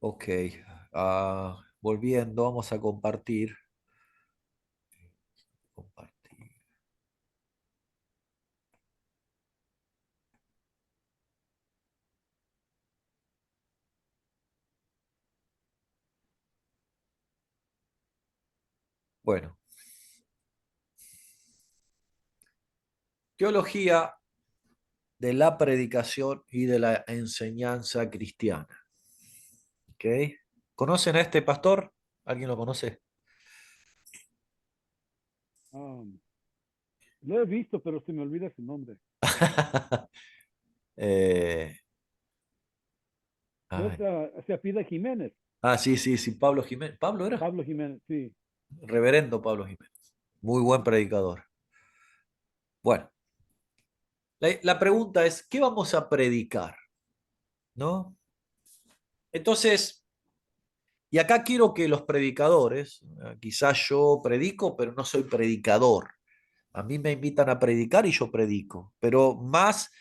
Ok. Volviendo, vamos a compartir. Compartir. Bueno, teología de la predicación y de la enseñanza cristiana. ¿Ok? ¿Conocen a este pastor? ¿Alguien lo conoce? Um, lo he visto, pero se me olvida su nombre. Eh, Creo ay. que se apellida Jiménez. Sí, sí, sí, Pablo Jiménez. ¿Pablo era? Pablo Jiménez, sí. Reverendo Pablo Jiménez. Muy buen predicador. Bueno, la pregunta es, ¿qué vamos a predicar? ¿No? Entonces, y acá quiero que los predicadores, quizás yo predico, pero no soy predicador. A mí me invitan a predicar y yo predico, pero más,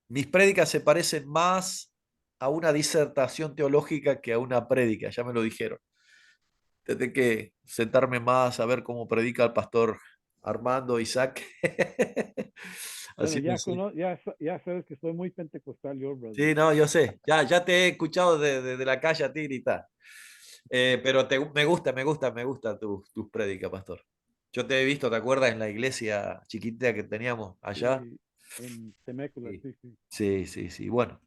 mis prédicas se parecen más a una disertación teológica que a una prédica, ya me lo dijeron. Tendré que sentarme más a ver cómo predica el pastor Armando Isaac. Bueno, Así no sé. ya sabes que soy muy pentecostal yo, brother. Sí, no, yo sé. Ya te he escuchado de la calle a ti gritar. Pero me gusta tus prédicas, pastor. Yo te he visto, ¿te acuerdas? En la iglesia chiquita que teníamos allá. Sí, en Temécula, Sí, sí, sí. sí, sí, sí. Bueno,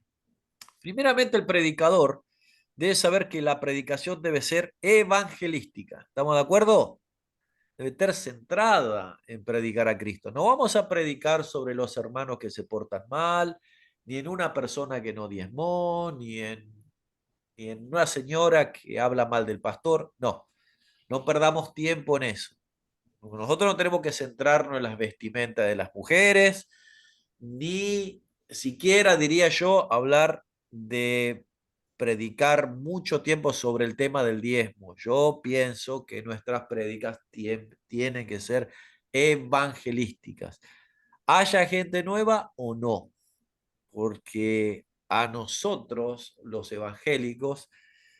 primeramente el predicador debe saber que la predicación debe ser evangelística. ¿Estamos de acuerdo? Debe estar centrada en predicar a Cristo. No vamos a predicar sobre los hermanos que se portan mal, ni en una persona que no diezmó, ni en una señora que habla mal del pastor. No, no perdamos tiempo en eso. Nosotros no tenemos que centrarnos en las vestimentas de las mujeres, ni siquiera, diría yo, hablar de predicar mucho tiempo sobre el tema del diezmo. Yo pienso que nuestras prédicas tienen que ser evangelísticas. Haya gente nueva o no, porque a nosotros, los evangélicos,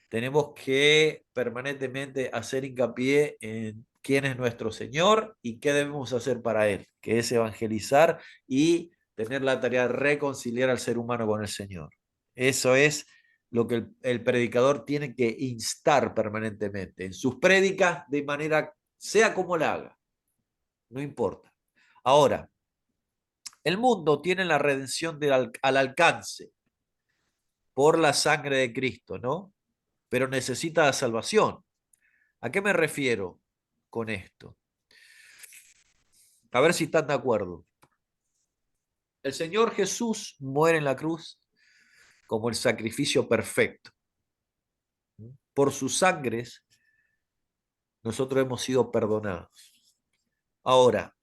tenemos que permanentemente hacer hincapié en quién es nuestro Señor y qué debemos hacer para Él, que es evangelizar y tener la tarea de reconciliar al ser humano con el Señor. Eso es lo que el predicador tiene que instar permanentemente en sus prédicas de manera, sea como la haga, no importa. Ahora, el mundo tiene la redención al alcance por la sangre de Cristo, ¿no? Pero necesita la salvación. ¿A qué me refiero con esto? A ver si están de acuerdo. El Señor Jesús muere en la cruz como el sacrificio perfecto. Por sus sangres nosotros hemos sido perdonados. Ahora,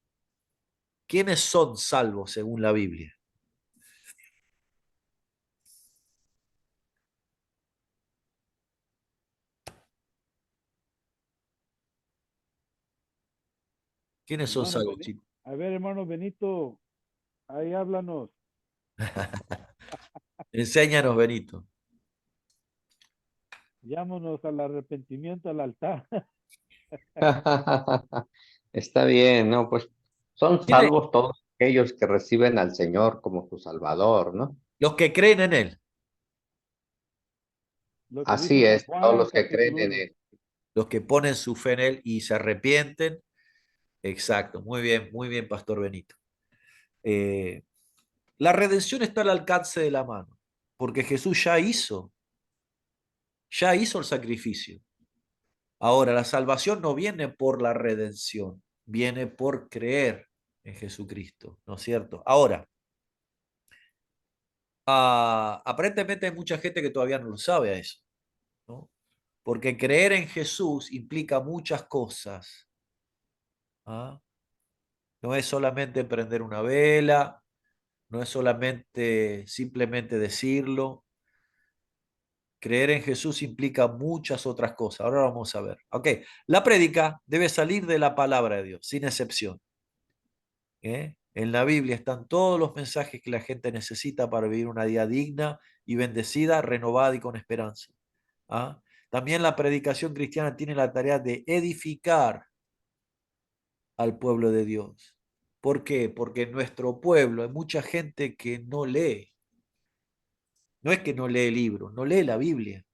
¿quiénes son salvos según la Biblia? ¿Quiénes son Hermano salvos, Benito. chicos? A ver, hermano Benito, ahí háblanos. Enséñanos, Benito. Llámanos al arrepentimiento al altar. Está bien, ¿no? Pues son ¿Quiénes? salvos todos aquellos que reciben al Señor como su Salvador, ¿no? Los que creen en Él, Lo que dice Así San es, todos Juan, los que creen capítulo en uno. Él. los que ponen su fe en Él y se arrepienten. Exacto, muy bien, Pastor Benito. Eh, la redención está al alcance de la mano, porque Jesús ya hizo el sacrificio. Ahora, la salvación no viene por la redención, viene por creer en Jesucristo, ¿no es cierto? Ahora, aparentemente hay mucha gente que todavía no lo sabe a eso, ¿no? Porque creer en Jesús implica muchas cosas. ¿Ah? No es solamente prender una vela, no es solamente simplemente decirlo. Creer en Jesús implica muchas otras cosas. Ahora vamos a ver. Ok, la prédica debe salir de la palabra de Dios, sin excepción. ¿Eh? En la Biblia están todos los mensajes que la gente necesita para vivir una vida digna y bendecida, renovada y con esperanza. ¿Ah? También la predicación cristiana tiene la tarea de edificar al pueblo de Dios. ¿Por qué? Porque en nuestro pueblo hay mucha gente que no lee. No es que no lee libros, no lee la Biblia.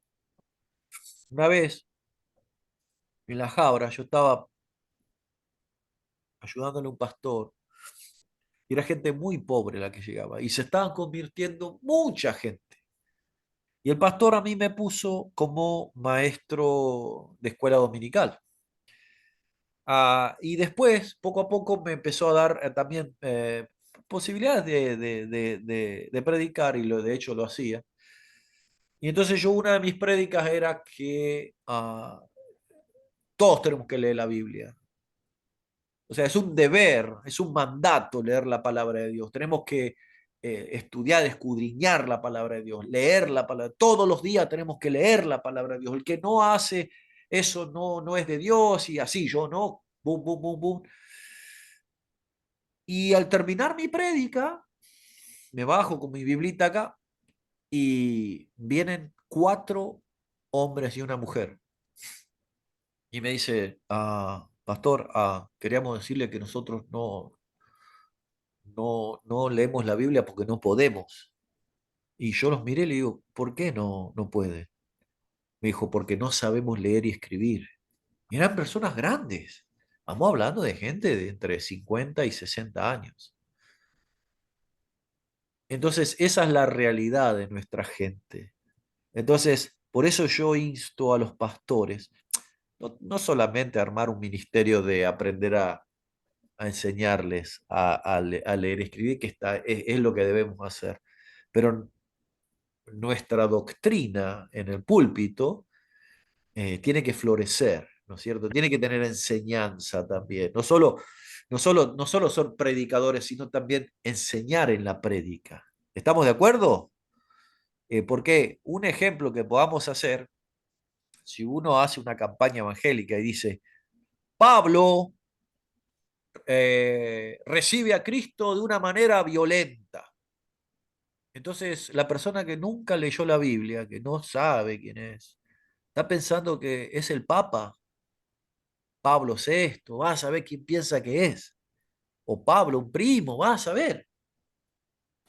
Una vez en la Jabra yo estaba ayudándole a un pastor y era gente muy pobre la que llegaba y se estaban convirtiendo mucha gente. Y el pastor a mí me puso como maestro de escuela dominical. Y después, poco a poco, me empezó a dar también posibilidades de predicar y de hecho lo hacía. Y entonces yo una de mis prédicas era que todos tenemos que leer la Biblia. O sea, es un deber, es un mandato leer la palabra de Dios. Tenemos que estudiar, escudriñar la palabra de Dios, leer la palabra. Todos los días tenemos que leer la palabra de Dios. El que no hace eso no es de Dios y así yo, ¿no? Bum, bum, bum, bum. Y al terminar mi prédica, me bajo con mi biblita acá y vienen 4 hombres y una mujer. Y me dice, pastor, queríamos decirle que nosotros no leemos la Biblia porque no podemos. Y yo los miré y le digo, ¿por qué no puede? Me dijo, porque no sabemos leer y escribir. Y eran personas grandes. Vamos hablando de gente de entre 50 y 60 años. Entonces, esa es la realidad de nuestra gente. Entonces, por eso yo insto a los pastores, no solamente a armar un ministerio de aprender a enseñarles a leer y escribir, que es lo que debemos hacer, pero nuestra doctrina en el púlpito tiene que florecer, ¿no es cierto? Tiene que tener enseñanza también. No solo son predicadores, sino también enseñar en la prédica. ¿Estamos de acuerdo? Porque un ejemplo que podamos hacer, si uno hace una campaña evangélica y dice, Pablo recibe a Cristo de una manera violenta. Entonces, la persona que nunca leyó la Biblia, que no sabe quién es, está pensando que es el Papa, Pablo VI, va a saber quién piensa que es. O Pablo, un primo, va a saber.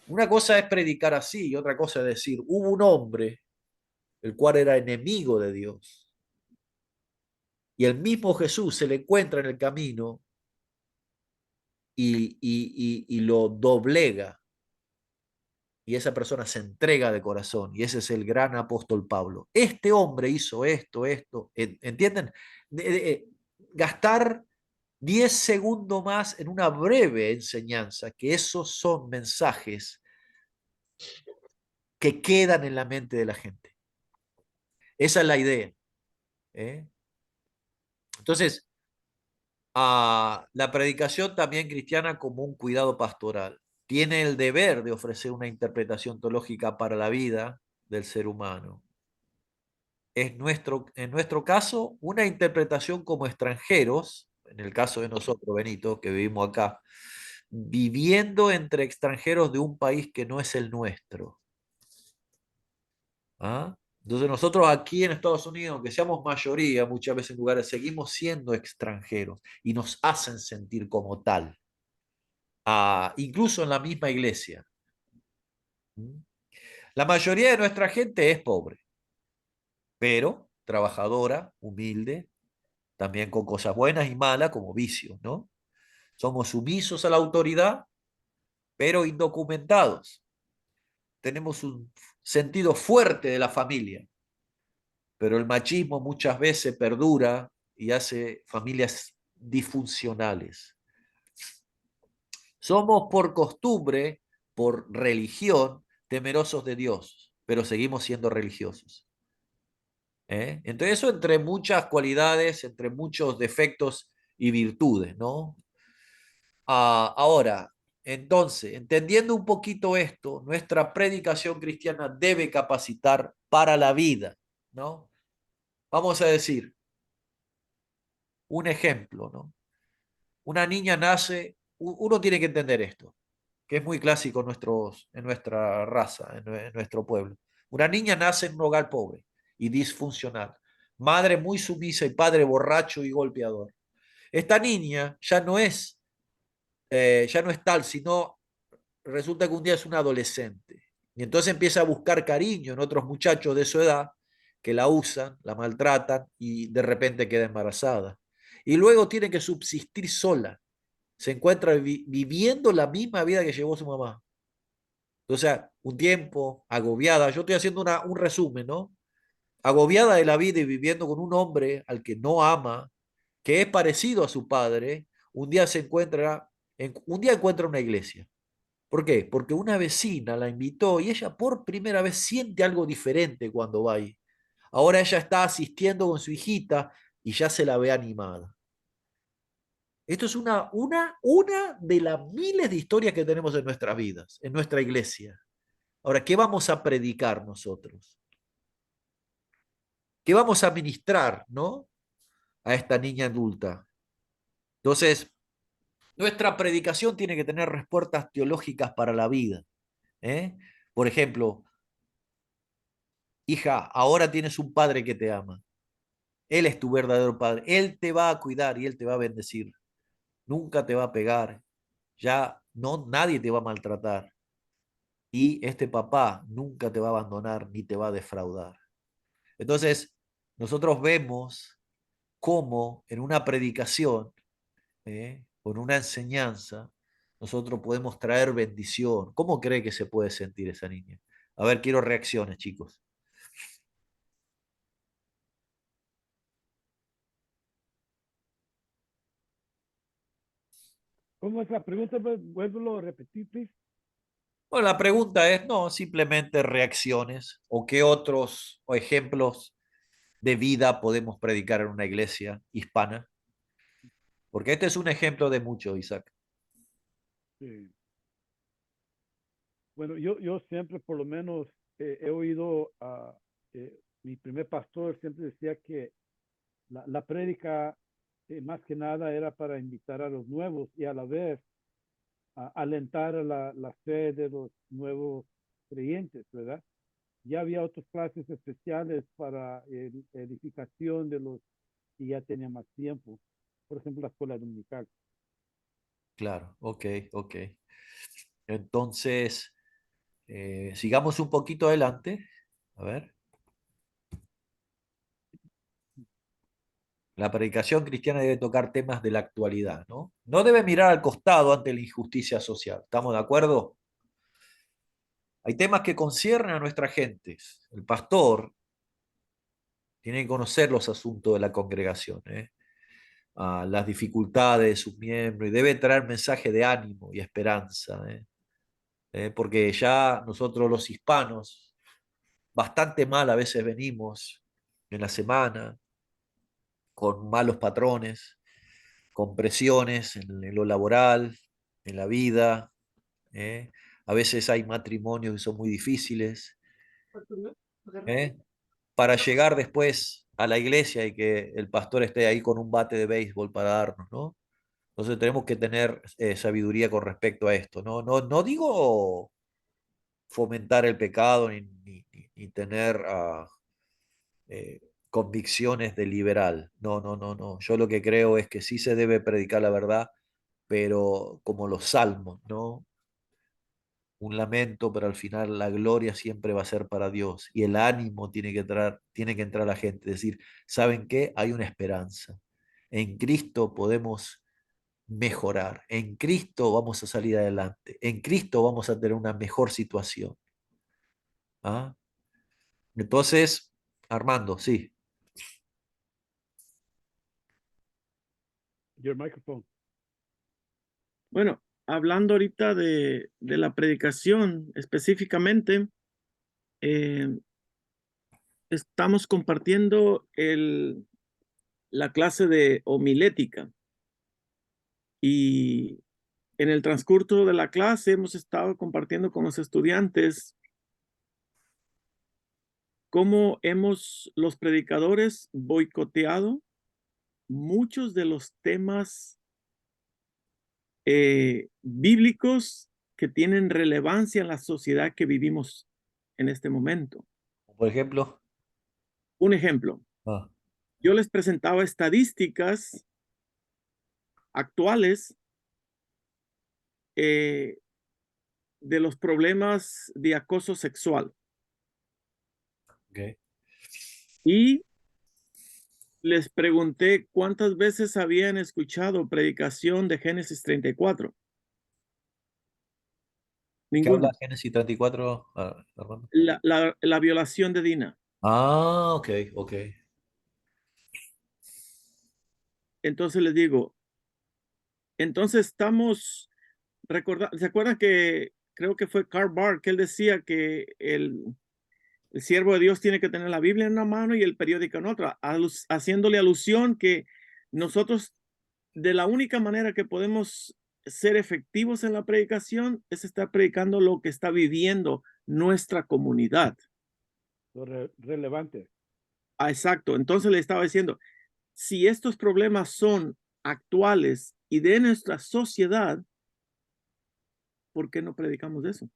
Una cosa es predicar así y otra cosa es decir, hubo un hombre el cual era enemigo de Dios. Y el mismo Jesús se le encuentra en el camino y lo doblega. Y esa persona se entrega de corazón. Y ese es el gran apóstol Pablo. Este hombre hizo esto. ¿Entienden? Gastar 10 segundos más en una breve enseñanza, que esos son mensajes que quedan en la mente de la gente. Esa es la idea. ¿Eh? Entonces, la predicación también cristiana como un cuidado pastoral. Tiene el deber de ofrecer una interpretación teológica para la vida del ser humano. En nuestro caso, una interpretación como extranjeros, en el caso de nosotros, Benito, que vivimos acá, viviendo entre extranjeros de un país que no es el nuestro. ¿Ah? Entonces nosotros aquí en Estados Unidos, aunque seamos mayoría, muchas veces en lugares seguimos siendo extranjeros y nos hacen sentir como tal, incluso en la misma iglesia. ¿Mm? La mayoría de nuestra gente es pobre, pero trabajadora, humilde, también con cosas buenas y malas como vicios, ¿no? Somos sumisos a la autoridad, pero indocumentados. Tenemos un sentido fuerte de la familia, pero el machismo muchas veces perdura y hace familias disfuncionales. Somos por costumbre, por religión, temerosos de Dios, pero seguimos siendo religiosos. Entonces eso entre muchas cualidades, entre muchos defectos y virtudes, ¿no? Ahora, entonces, entendiendo un poquito esto, nuestra predicación cristiana debe capacitar para la vida, ¿no? Vamos a decir, un ejemplo, ¿no? Una niña nace uno tiene que entender esto, que es muy clásico en nuestra raza, en nuestro pueblo. Una niña nace en un hogar pobre y disfuncional, madre muy sumisa y padre borracho y golpeador. Esta niña ya no es tal, sino resulta que un día es una adolescente. Y entonces empieza a buscar cariño en otros muchachos de su edad que la usan, la maltratan y de repente queda embarazada. Y luego tiene que subsistir sola. Se encuentra viviendo la misma vida que llevó su mamá. O sea, un tiempo, agobiada. Yo estoy haciendo un resumen, ¿no? Agobiada de la vida y viviendo con un hombre al que no ama, que es parecido a su padre, un día encuentra una iglesia. ¿Por qué? Porque una vecina la invitó y ella por primera vez siente algo diferente cuando va ahí. Ahora ella está asistiendo con su hijita y ya se la ve animada. Esto es una de las miles de historias que tenemos en nuestras vidas, en nuestra iglesia. Ahora, ¿qué vamos a predicar nosotros? ¿Qué vamos a ministrar, no? A esta niña adulta. Entonces, nuestra predicación tiene que tener respuestas teológicas para la vida. ¿Eh? Por ejemplo, hija, ahora tienes un padre que te ama. Él es tu verdadero padre. Él te va a cuidar y él te va a bendecir. Nunca te va a pegar. Ya no, nadie te va a maltratar. Y este papá nunca te va a abandonar ni te va a defraudar. Entonces, nosotros vemos cómo en una predicación, con una enseñanza, nosotros podemos traer bendición. ¿Cómo cree que se puede sentir esa niña? A ver, quiero reacciones, chicos. ¿Cómo es la pregunta? Vuélvelo a repetir, please. Bueno, la pregunta es, no, simplemente reacciones o qué otros o ejemplos de vida podemos predicar en una iglesia hispana. Porque este es un ejemplo de mucho, Isaac. Sí. Bueno, yo siempre, por lo menos, he oído a mi primer pastor siempre decía que la prédica, más que nada, era para invitar a los nuevos y a la vez alentar a la fe de los nuevos creyentes, ¿verdad? Ya había otras clases especiales para edificación de los que ya tenían más tiempo. Por ejemplo, la escuela dominical. Claro, ok, ok. Entonces, sigamos un poquito adelante. A ver. La predicación cristiana debe tocar temas de la actualidad, ¿no? No debe mirar al costado ante la injusticia social. ¿Estamos de acuerdo? Hay temas que conciernen a nuestra gente. El pastor tiene que conocer los asuntos de la congregación, a las dificultades de sus miembros y debe traer mensaje de ánimo y esperanza, porque ya nosotros los hispanos bastante mal a veces venimos en la semana con malos patrones, con presiones en lo laboral, en la vida. ¿Eh? A veces hay matrimonios que son muy difíciles. ¿Eh? Para llegar después a la iglesia y que el pastor esté ahí con un bate de béisbol para darnos, ¿no? Entonces tenemos que tener sabiduría con respecto a esto, ¿no? No digo fomentar el pecado ni tener eh, convicciones de liberal. No. Yo lo que creo es que sí se debe predicar la verdad, pero como los salmos, ¿no? Un lamento, pero al final la gloria siempre va a ser para Dios y el ánimo tiene que entrar a la gente. Es decir, ¿saben qué? Hay una esperanza. En Cristo podemos mejorar. En Cristo vamos a salir adelante. En Cristo vamos a tener una mejor situación. ¿Ah? Entonces, Armando, sí. Your microphone. Bueno, hablando ahorita de la predicación específicamente, eh, estamos compartiendo la clase de homilética y en el transcurso de la clase hemos estado compartiendo con los estudiantes cómo los predicadores boicoteado muchos de los temas bíblicos que tienen relevancia en la sociedad que vivimos en este momento. Por ejemplo. Un ejemplo, Ah, yo les presentaba estadísticas actuales eh, de los problemas de acoso sexual ok. y les pregunté cuántas veces habían escuchado predicación de Génesis 34. ¿Qué habla Ninguna. Génesis 34, Armando? La violación de Dina. Ah, ok, ok. Entonces les digo, entonces estamos recordando, ¿se acuerdan que creo que fue Karl Barth que él decía que el siervo de Dios tiene que tener la Biblia en una mano y el periódico en otra, haciéndole alusión que nosotros de la única manera que podemos ser efectivos en la predicación es estar predicando lo que está viviendo nuestra comunidad. Lo relevante. Ah, exacto. Entonces le estaba diciendo, si estos problemas son actuales y de nuestra sociedad, ¿por qué no predicamos de eso?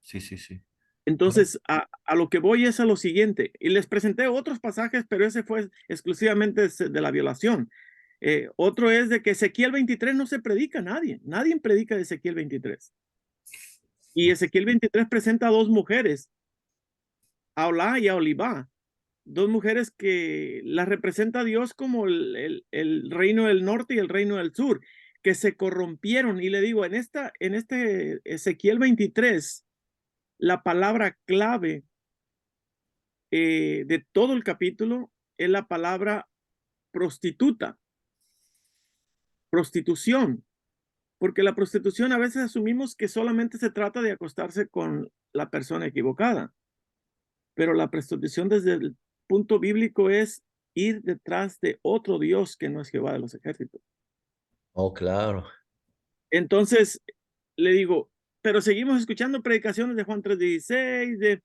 Sí, sí, sí. Bueno, Entonces, a lo que voy es a lo siguiente, y les presenté otros pasajes, pero ese fue exclusivamente de la violación. Otro es de que Ezequiel 23 no se predica a nadie, nadie predica de Ezequiel 23. Y Ezequiel 23 presenta a dos mujeres, a Olá y a Olivá, dos mujeres que las representa Dios como el reino del norte y el reino del sur, que se corrompieron. Y le digo, en este Ezequiel 23, la palabra clave de todo el capítulo es la palabra prostituta, prostitución, porque la prostitución a veces asumimos que solamente se trata de acostarse con la persona equivocada, pero la prostitución desde el punto bíblico es ir detrás de otro Dios que no es Jehová de los ejércitos. oh, claro. Entonces, le digo, pero seguimos escuchando predicaciones de Juan 3:16, de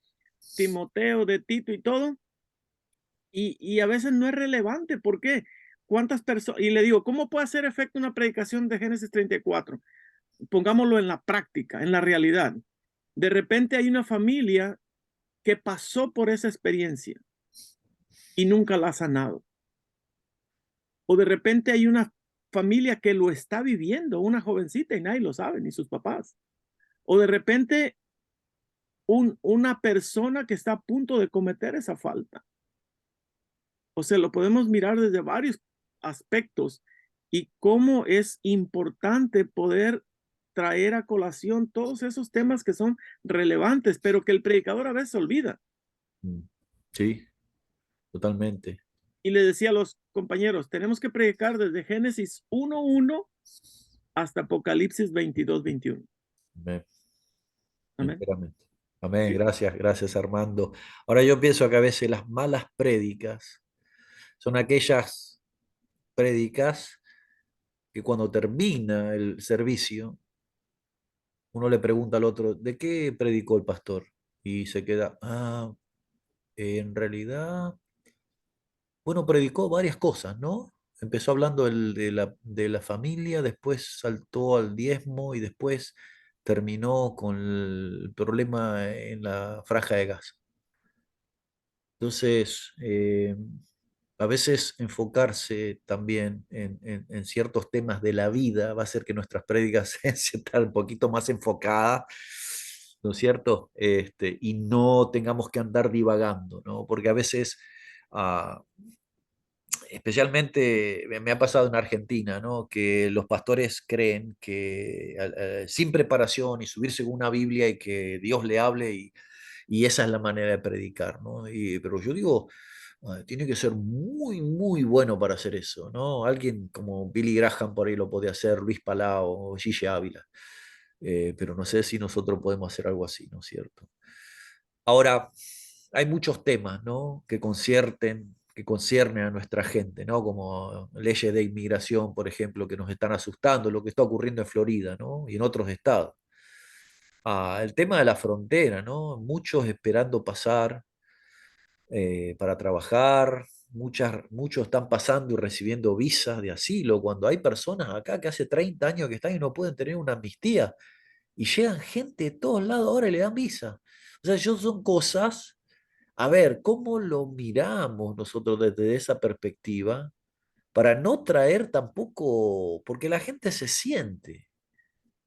Timoteo, de Tito y todo, y a veces no es relevante. ¿Por qué? ¿Cuántas personas? Y le digo, ¿cómo puede hacer efecto una predicación de Génesis 34? Pongámoslo en la práctica, en la realidad. De repente hay una familia que pasó por esa experiencia y nunca la ha sanado. O de repente hay una familia que lo está viviendo, una jovencita y nadie lo sabe, ni sus papás. O de repente una persona que está a punto de cometer esa falta. O sea, lo podemos mirar desde varios aspectos y cómo es importante poder traer a colación todos esos temas que son relevantes, pero que el predicador a veces olvida. Mm, sí, totalmente. Y le decía a los compañeros, tenemos que predicar desde Génesis 1:1 hasta Apocalipsis 22:21. Amén, Amén. enteramente. Amén, Sí. gracias, gracias Armando. Ahora yo pienso que a veces las malas prédicas son aquellas prédicas que cuando termina el servicio, uno le pregunta al otro, ¿de qué predicó el pastor? Y se queda, en realidad, bueno, predicó varias cosas, ¿no? Empezó hablando de la familia, después saltó al diezmo y después terminó con el problema en la franja de gas. Entonces, a veces enfocarse también en ciertos temas de la vida va a hacer que nuestras prédicas sean un poquito más enfocadas, ¿no es cierto? Y no tengamos que andar divagando, ¿no? Porque a veces, ah, especialmente me ha pasado en Argentina, ¿no? Que los pastores creen que sin preparación y subirse con una Biblia y que Dios le hable y esa es la manera de predicar, ¿no? Pero yo digo, tiene que ser muy, muy bueno para hacer eso, ¿no? Alguien como Billy Graham por ahí lo puede hacer, Luis Palau o Gigi Ávila, pero no sé si nosotros podemos hacer algo así, ¿no es cierto? Ahora, hay muchos temas, ¿no? Que conciernen a nuestra gente, ¿no? Como leyes de inmigración, por ejemplo, que nos están asustando, lo que está ocurriendo en Florida, ¿no? Y en otros estados. El tema de la frontera, ¿no? Muchos esperando pasar para trabajar, muchos están pasando y recibiendo visas de asilo, cuando hay personas acá que hace 30 años que están y no pueden tener una amnistía, y llegan gente de todos lados ahora y le dan visa. O sea, son cosas, a ver, ¿cómo lo miramos nosotros desde esa perspectiva? Para no traer tampoco, porque la gente se siente.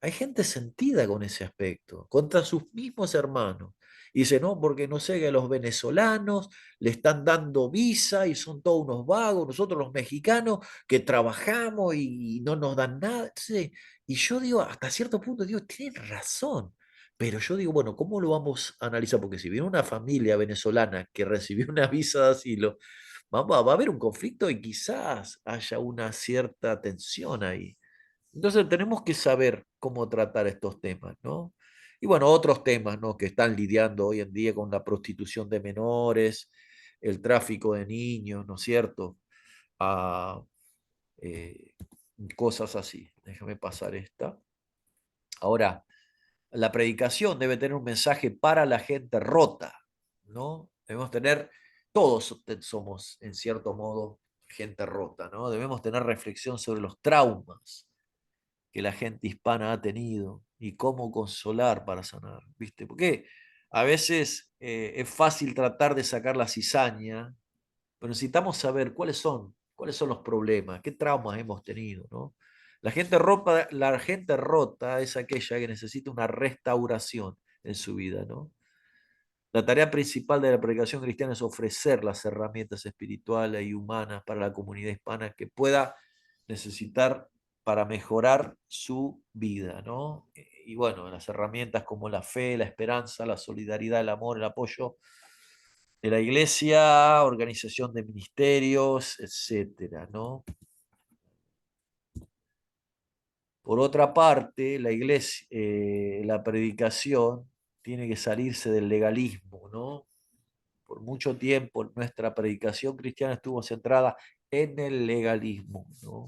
Hay gente sentida con ese aspecto, contra sus mismos hermanos. Y dice, no, porque no sé, que los venezolanos le están dando visa y son todos unos vagos, nosotros los mexicanos que trabajamos y no nos dan nada. Entonces, y yo digo, hasta cierto punto, digo, tienen razón. Pero yo digo, bueno, ¿cómo lo vamos a analizar? Porque si viene una familia venezolana que recibió una visa de asilo, va a haber un conflicto y quizás haya una cierta tensión ahí. Entonces tenemos que saber cómo tratar estos temas, ¿no? Y bueno, otros temas, ¿no? Que están lidiando hoy en día con la prostitución de menores, el tráfico de niños, ¿no es cierto? Ah, eh, cosas así. Déjame pasar esta. Ahora, la predicación debe tener un mensaje para la gente rota, ¿no? Debemos tener, todos somos en cierto modo gente rota, ¿no? Debemos tener reflexión sobre los traumas que la gente hispana ha tenido y cómo consolar para sanar, ¿viste? Porque a veces es fácil tratar de sacar la cizaña, pero necesitamos saber cuáles son los problemas, qué traumas hemos tenido, ¿no? La gente rota es aquella que necesita una restauración en su vida, ¿no? La tarea principal de la predicación cristiana es ofrecer las herramientas espirituales y humanas para la comunidad hispana que pueda necesitar para mejorar su vida, ¿no? Y bueno, las herramientas como la fe, la esperanza, la solidaridad, el amor, el apoyo de la iglesia, organización de ministerios, etcétera, ¿no? Por otra parte, la iglesia, la predicación tiene que salirse del legalismo, ¿no? Por mucho tiempo nuestra predicación cristiana estuvo centrada en el legalismo, ¿no?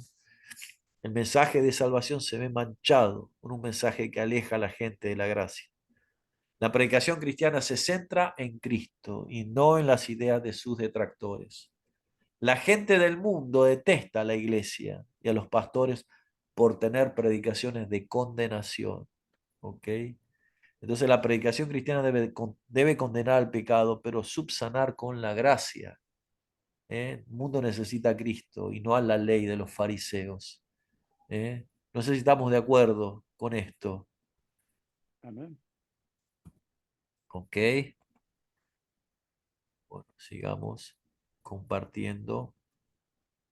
El mensaje de salvación se ve manchado por un mensaje que aleja a la gente de la gracia. La predicación cristiana se centra en Cristo y no en las ideas de sus detractores. La gente del mundo detesta a la iglesia y a los pastores por tener predicaciones de condenación, ¿ok? Entonces la predicación cristiana debe condenar al pecado, pero subsanar con la gracia. ¿Eh? El mundo necesita a Cristo y no a la ley de los fariseos. ¿Eh? No sé si estamos de acuerdo con esto. Amén. ¿Ok? Bueno, sigamos compartiendo.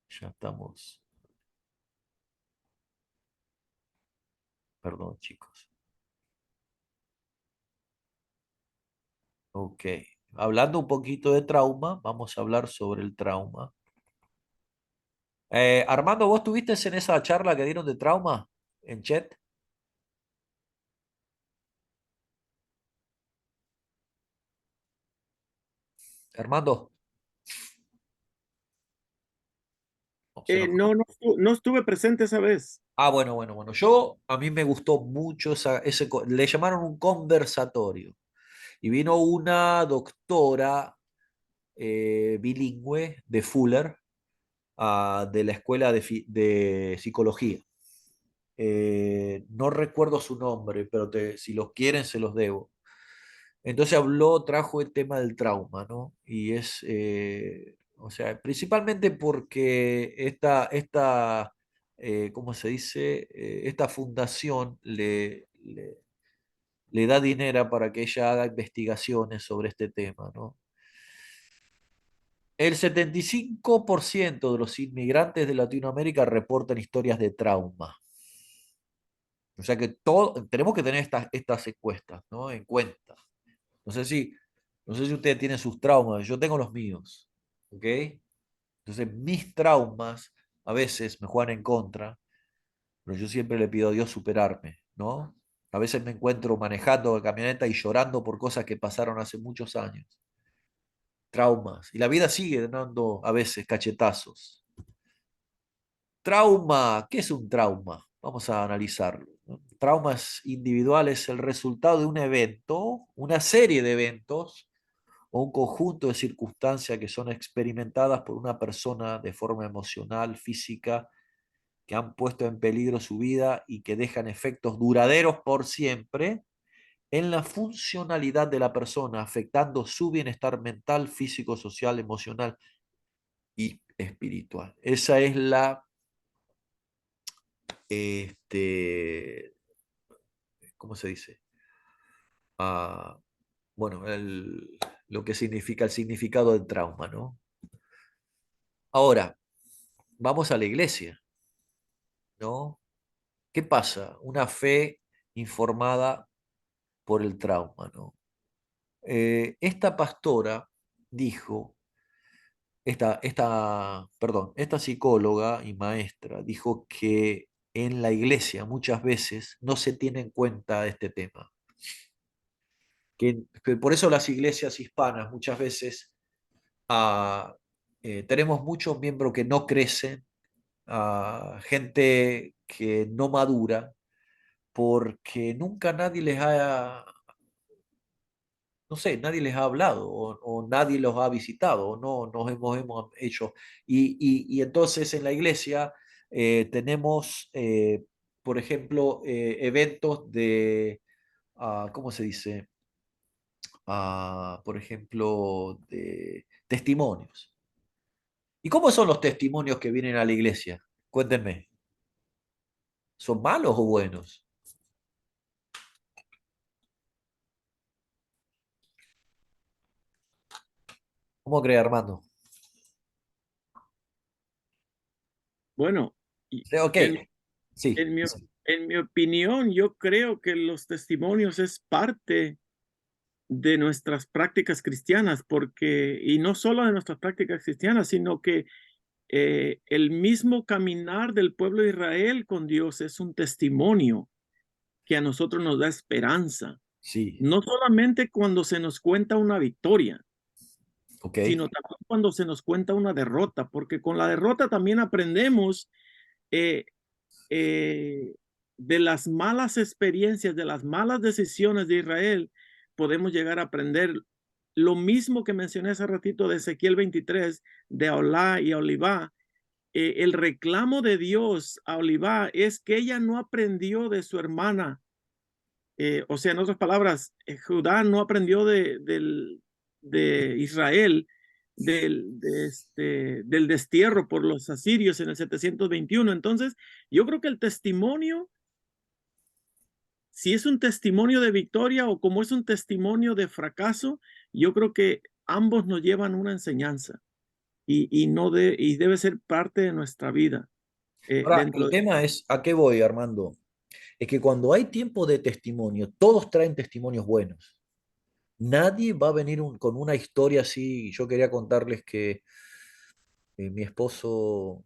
Ya estamos. Perdón, chicos. Ok. Hablando un poquito de trauma, vamos a hablar sobre el trauma. Armando, ¿vos estuviste en esa charla que dieron de trauma en chat? Armando, no, se nos No, no estuve presente esa vez. Ah, bueno. A mí me gustó mucho le llamaron un conversatorio. Y vino una doctora bilingüe de Fuller, de la escuela de psicología. No recuerdo su nombre, pero si los quieren se los debo. Entonces trajo el tema del trauma, ¿no? Y o sea, principalmente porque ¿cómo se dice? Esta fundación le da dinero para que ella haga investigaciones sobre este tema, ¿no? El 75% de los inmigrantes de Latinoamérica reportan historias de trauma. O sea que tenemos que tener estas encuestas, ¿no? En cuenta. No sé si, no sé si ustedes tienen sus traumas, yo tengo los míos, ¿ok? Entonces mis traumas a veces me juegan en contra, pero yo siempre le pido a Dios superarme, ¿no? A veces me encuentro manejando la camioneta y llorando por cosas que pasaron hace muchos años. Traumas. Y la vida sigue dando a veces cachetazos. Trauma, ¿qué es un trauma? Vamos a analizarlo, ¿no? Traumas individuales, el resultado de un evento, una serie de eventos o un conjunto de circunstancias que son experimentadas por una persona de forma emocional, física, que han puesto en peligro su vida y que dejan efectos duraderos por siempre en la funcionalidad de la persona, afectando su bienestar mental, físico, social, emocional y espiritual. Esa es la, este, ¿cómo se dice? Ah, bueno, lo que significa el significado del trauma, ¿no? Ahora, vamos a la iglesia, ¿no? ¿Qué pasa? Una fe informada por el trauma, ¿no? Esta pastora dijo, esta psicóloga y maestra dijo que en la iglesia muchas veces no se tiene en cuenta este tema, que por eso las iglesias hispanas muchas veces tenemos muchos miembros que no crecen, gente que no madura, porque nunca nadie les ha, no sé, nadie les ha hablado o nadie los ha visitado o no nos hemos hecho. Y entonces en la iglesia tenemos, por ejemplo, eventos de, ¿cómo se dice? Por ejemplo, de testimonios. ¿Y cómo son los testimonios que vienen a la iglesia? Cuéntenme. ¿Son malos o buenos? ¿Cómo cree Armando? Bueno, y Ok, en, sí. en mi, en mi opinión, yo creo que los testimonios es parte de nuestras prácticas cristianas, porque, y no solo de nuestras prácticas cristianas, sino que el mismo caminar del pueblo de Israel con Dios es un testimonio que a nosotros nos da esperanza, Sí, no solamente cuando se nos cuenta una victoria, ok. sino también cuando se nos cuenta una derrota, porque con la derrota también aprendemos eh, eh, de las malas experiencias, de las malas decisiones de Israel, podemos llegar a aprender lo mismo que mencioné hace ratito de Ezequiel 23, de Aholá y Olivá. El reclamo de Dios a Olivá es que ella no aprendió de su hermana. O sea, en otras palabras, Judá no aprendió de Israel del destierro por los asirios en el 721. Entonces, yo creo que el testimonio, si es un testimonio de victoria o como es un testimonio de fracaso, yo creo que ambos nos llevan una enseñanza y debe ser parte de nuestra vida. Ahora, Dentro el de tema es, ¿a qué voy, Armando? Es que cuando hay tiempo de testimonio, todos traen testimonios buenos. Nadie va a venir con una historia así. Yo quería contarles que mi esposo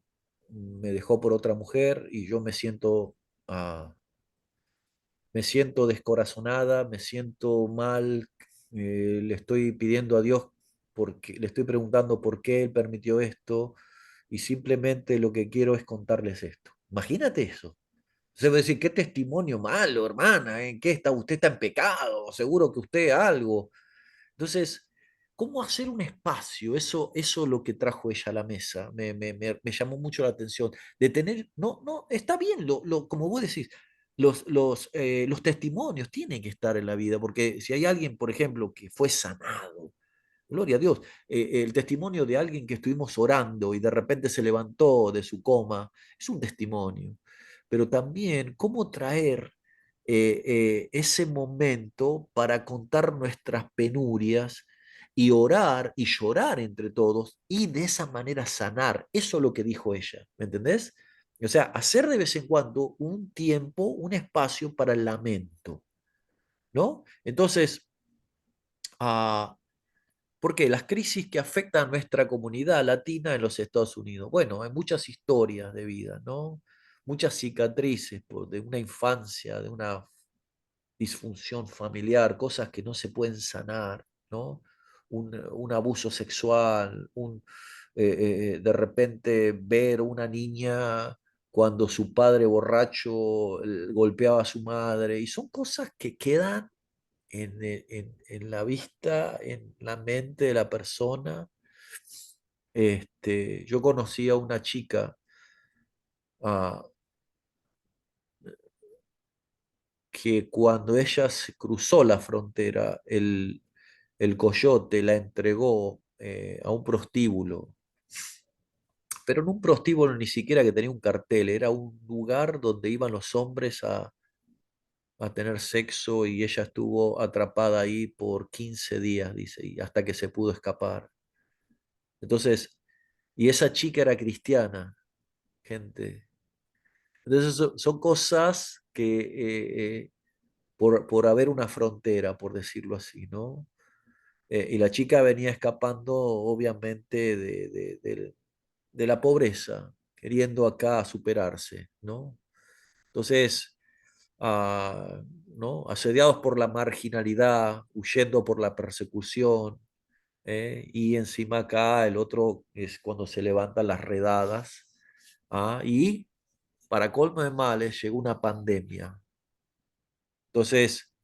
me dejó por otra mujer y yo ah, me siento descorazonada, me siento mal, le estoy pidiendo a Dios porque le estoy preguntando por qué Él permitió esto y simplemente lo que quiero es contarles esto. Imagínate eso. Se va a decir, qué testimonio malo, hermana, ¿en qué está? Usted está en pecado, seguro que usted algo. Entonces, ¿cómo hacer un espacio? Eso lo que trajo ella a la mesa, me llamó mucho la atención, de tener, no, no, está bien, como vos decís, los testimonios tienen que estar en la vida, porque si hay alguien, por ejemplo, que fue sanado, gloria a Dios, el testimonio de alguien que estuvimos orando y de repente se levantó de su coma, es un testimonio, pero también cómo traer ese momento para contar nuestras penurias y orar y llorar entre todos y de esa manera sanar. Eso es lo que dijo ella, ¿me entendés? O sea, hacer de vez en cuando un tiempo, un espacio para el lamento, ¿no? Entonces, ah, ¿por qué? Las crisis que afectan a nuestra comunidad latina en los Estados Unidos. Bueno, hay muchas historias de vida, ¿no? Muchas cicatrices de una infancia, de una disfunción familiar, cosas que no se pueden sanar, ¿no? Un abuso sexual, de repente ver una niña cuando su padre borracho golpeaba a su madre, y son cosas que quedan en la vista, en la mente de la persona. Yo conocí a una chica ah, que cuando ella se cruzó la frontera, el coyote la entregó a un prostíbulo, pero no un prostíbulo ni siquiera que tenía un cartel, era un lugar donde iban los hombres a tener sexo y ella estuvo atrapada ahí por 15 días, dice, y hasta que se pudo escapar. Entonces, y esa chica era cristiana, gente. Entonces son cosas que por haber una frontera, por decirlo así, ¿no? Y la chica venía escapando, obviamente, de la pobreza, queriendo acá superarse, ¿no? Entonces, ¿no? Asediados por la marginalidad, huyendo por la persecución, y encima acá el otro es cuando se levantan las redadas, y para colmo de males llegó una pandemia. Entonces,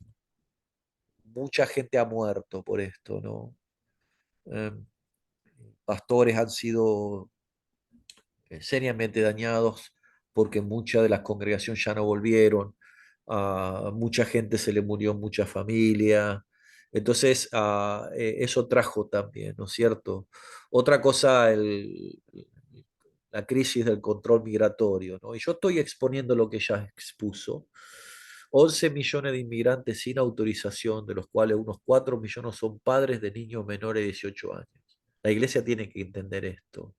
mucha gente ha muerto por esto, ¿no? Eh, Pastores han sido seriamente dañados porque mucha de las congregaciones ya no volvieron, mucha gente se le murió, mucha familia. Entonces, eso trajo también, ¿no es cierto? Otra cosa, la crisis del control migratorio, ¿no? Y yo estoy exponiendo lo que ya expuso. 11 millones de inmigrantes sin autorización, de los cuales unos 4 millones son padres de niños menores de 18 años. La iglesia tiene que entender esto.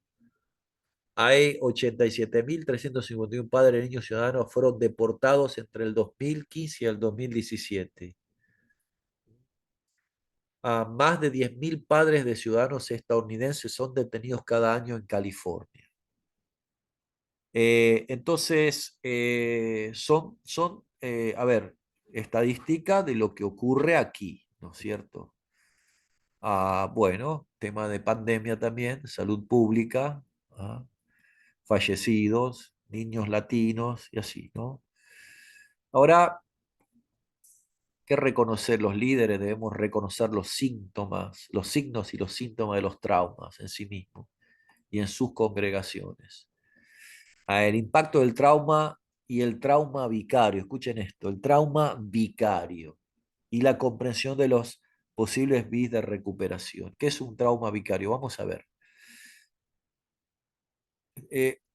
Hay 87.351 padres de niños ciudadanos fueron deportados entre el 2015 y el 2017. A más de 10.000 padres de ciudadanos estadounidenses son detenidos cada año en California. Entonces, a ver, estadística de lo que ocurre aquí, ¿no es cierto? Bueno, tema de pandemia también, salud pública, fallecidos, niños latinos y así, ¿no? Ahora, que reconocer los líderes, debemos reconocer los síntomas, los signos y los síntomas de los traumas en sí mismos y en sus congregaciones. El impacto del trauma y el trauma vicario, escuchen esto, el trauma vicario y la comprensión de los posibles vías de recuperación. ¿Qué es un trauma vicario? Vamos a ver.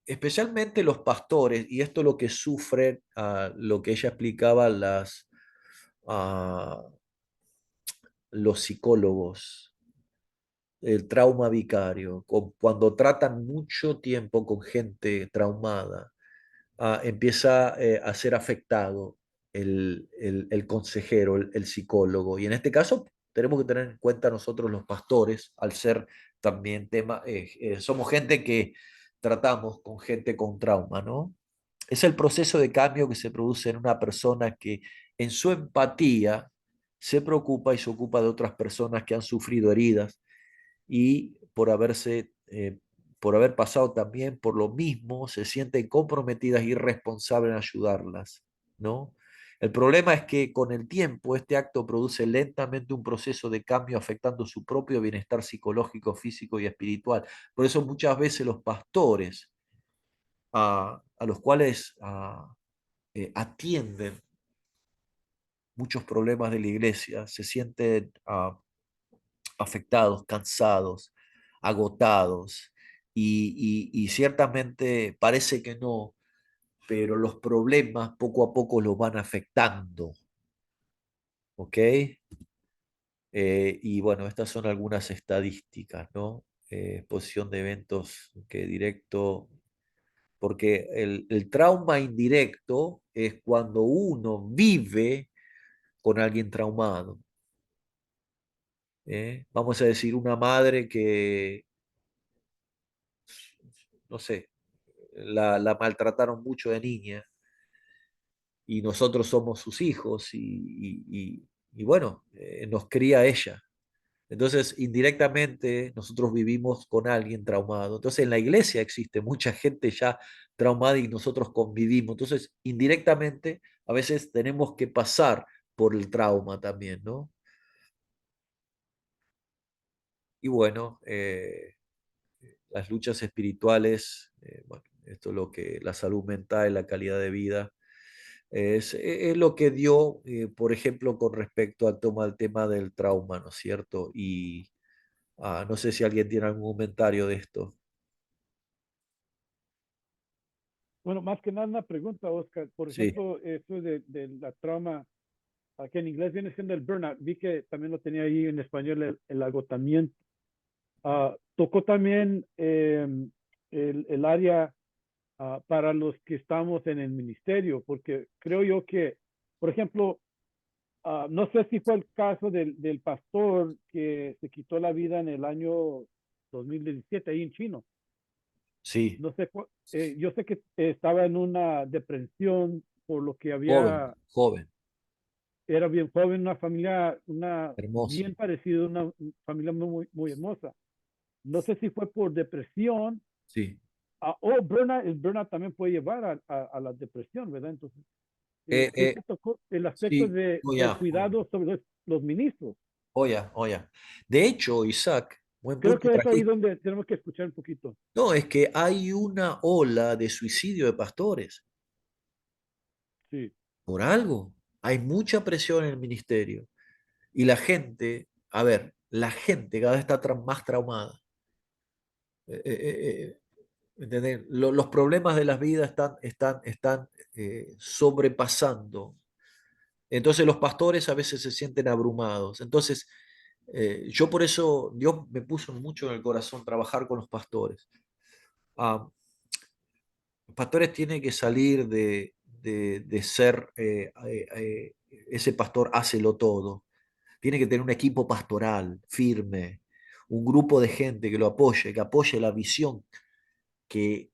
Especialmente los pastores, y esto es lo que sufren, lo que ella explicaba, ah, los psicólogos, el trauma vicario, cuando tratan mucho tiempo con gente traumada, empieza a ser afectado el consejero, el psicólogo. Y en este caso tenemos que tener en cuenta nosotros los pastores, al ser también somos gente que tratamos con gente con trauma, ¿no? Es el proceso de cambio que se produce en una persona que en su empatía se preocupa y se ocupa de otras personas que han sufrido heridas y por haber pasado también por lo mismo, se sienten comprometidas y responsables en ayudarlas, ¿no? El problema es que con el tiempo este acto produce lentamente un proceso de cambio afectando su propio bienestar psicológico, físico y espiritual. Por eso muchas veces los pastores a los cuales atienden muchos problemas de la iglesia se sienten afectados, cansados, agotados, y ciertamente parece que no, pero los problemas poco a poco los van afectando, ¿ok? Y bueno, estas son algunas estadísticas, ¿no? Exposición de eventos que directo, porque el trauma indirecto es cuando uno vive con alguien traumado. Vamos a decir, una madre que, no sé, la maltrataron mucho de niña y nosotros somos sus hijos y bueno, nos cría ella. Entonces, indirectamente, nosotros vivimos con alguien traumado. Entonces, en la iglesia existe mucha gente ya traumada y nosotros convivimos. Entonces, indirectamente, a veces tenemos que pasar por el trauma también, ¿no? Y bueno, las luchas espirituales, bueno, esto es lo que la salud mental, la calidad de vida, es lo que dio, por ejemplo, con respecto al tema del trauma, ¿no es cierto? Y no sé si alguien tiene algún comentario de esto. Bueno, más que nada una pregunta, Oscar. Por Sí, ejemplo, eso de la trauma, que en inglés viene siendo el burnout. Vi que también lo tenía ahí en español, el agotamiento. Tocó también el área para los que estamos en el ministerio, porque creo yo que, por ejemplo, no sé si fue el caso del pastor que se quitó la vida en el año 2017 ahí en Chino. sí, No sé, yo sé que estaba en una depresión por lo que joven, había, joven, era bien joven, una familia, una hermoso, bien parecida, una familia muy hermosa. No sé si fue por depresión sí. o burnout, el burnout también puede llevar a la depresión, ¿verdad? Entonces, Eh, sí eh, se tocó el aspecto sí, del oya, oya, cuidado sobre los ministros. oya, oya. De hecho, Isaac, buen Creo punto que es ahí trajiste. donde tenemos que escuchar un poquito. No, es que hay una ola de suicidio de pastores Sí, por algo. Hay mucha presión en el ministerio y la gente, a ver, la gente cada vez está más traumada. ¿Entendés? Los problemas de las vidas están sobrepasando. Entonces los pastores a veces se sienten abrumados. Entonces, yo por eso, Dios me puso mucho en el corazón trabajar con los pastores. Ah, los pastores tienen que salir de ser ese pastor hácelo todo. Tiene que tener un equipo pastoral firme, un grupo de gente que lo apoye, que apoye la visión, que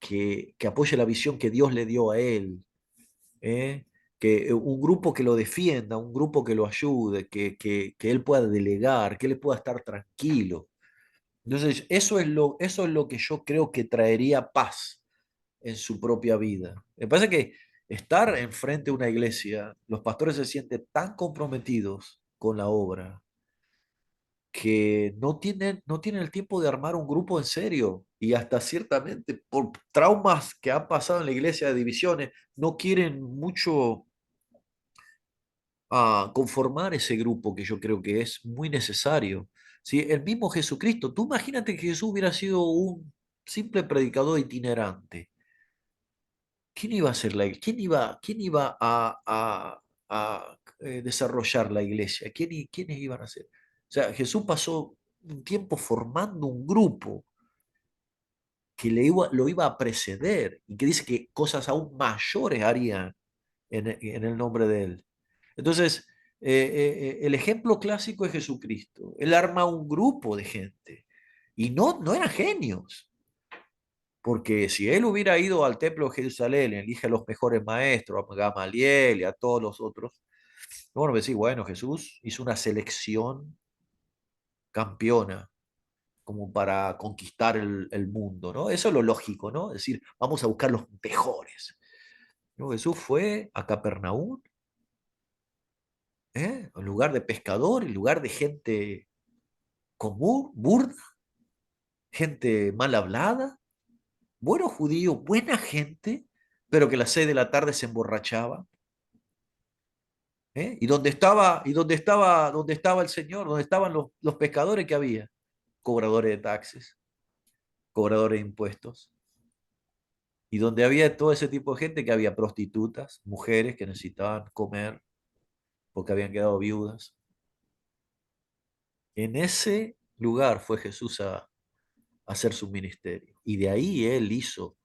apoye la visión que Dios le dio a él. ¿Eh? Que un grupo que lo defienda, un grupo que lo ayude, que él pueda delegar, que él pueda estar tranquilo. Entonces, eso es lo que yo creo que traería paz en su propia vida. Me parece que estar enfrente de una iglesia, los pastores se sienten tan comprometidos con la obra que no tienen el tiempo de armar un grupo en serio y hasta ciertamente por traumas que han pasado en la iglesia de divisiones, no quieren mucho conformar ese grupo que yo creo que es muy necesario. ¿Sí? El mismo Jesucristo, tú imagínate que Jesús hubiera sido un simple predicador itinerante. ¿Quién iba a ser quién iba a desarrollar la iglesia? ¿Quiénes iban a ser? O sea, Jesús pasó un tiempo formando un grupo que lo iba a preceder y que dice que cosas aún mayores harían en el nombre de él. Entonces, el ejemplo clásico es Jesucristo. Él arma un grupo de gente y no eran genios, porque si él hubiera ido al templo de Jerusalén, elige a los mejores maestros, a Gamaliel y a todos los otros, bueno, decir, bueno, Jesús hizo una selección campeona como para conquistar el mundo, ¿no? Eso es lo lógico, ¿no? Es decir, vamos a buscar los mejores. No, Jesús fue a Capernaum, en lugar de pescador, en lugar de gente común, burda, gente mal hablada, buenos judíos, buena gente, pero que a las 6 de la tarde se emborrachaba. ¿Eh? ¿Y dónde estaba el Señor? ¿Dónde estaban los pescadores que había? Cobradores de taxes, cobradores de impuestos. Y donde había todo ese tipo de gente que había prostitutas, mujeres que necesitaban comer porque habían quedado viudas. En ese lugar fue Jesús a hacer su ministerio. Y de ahí él hizo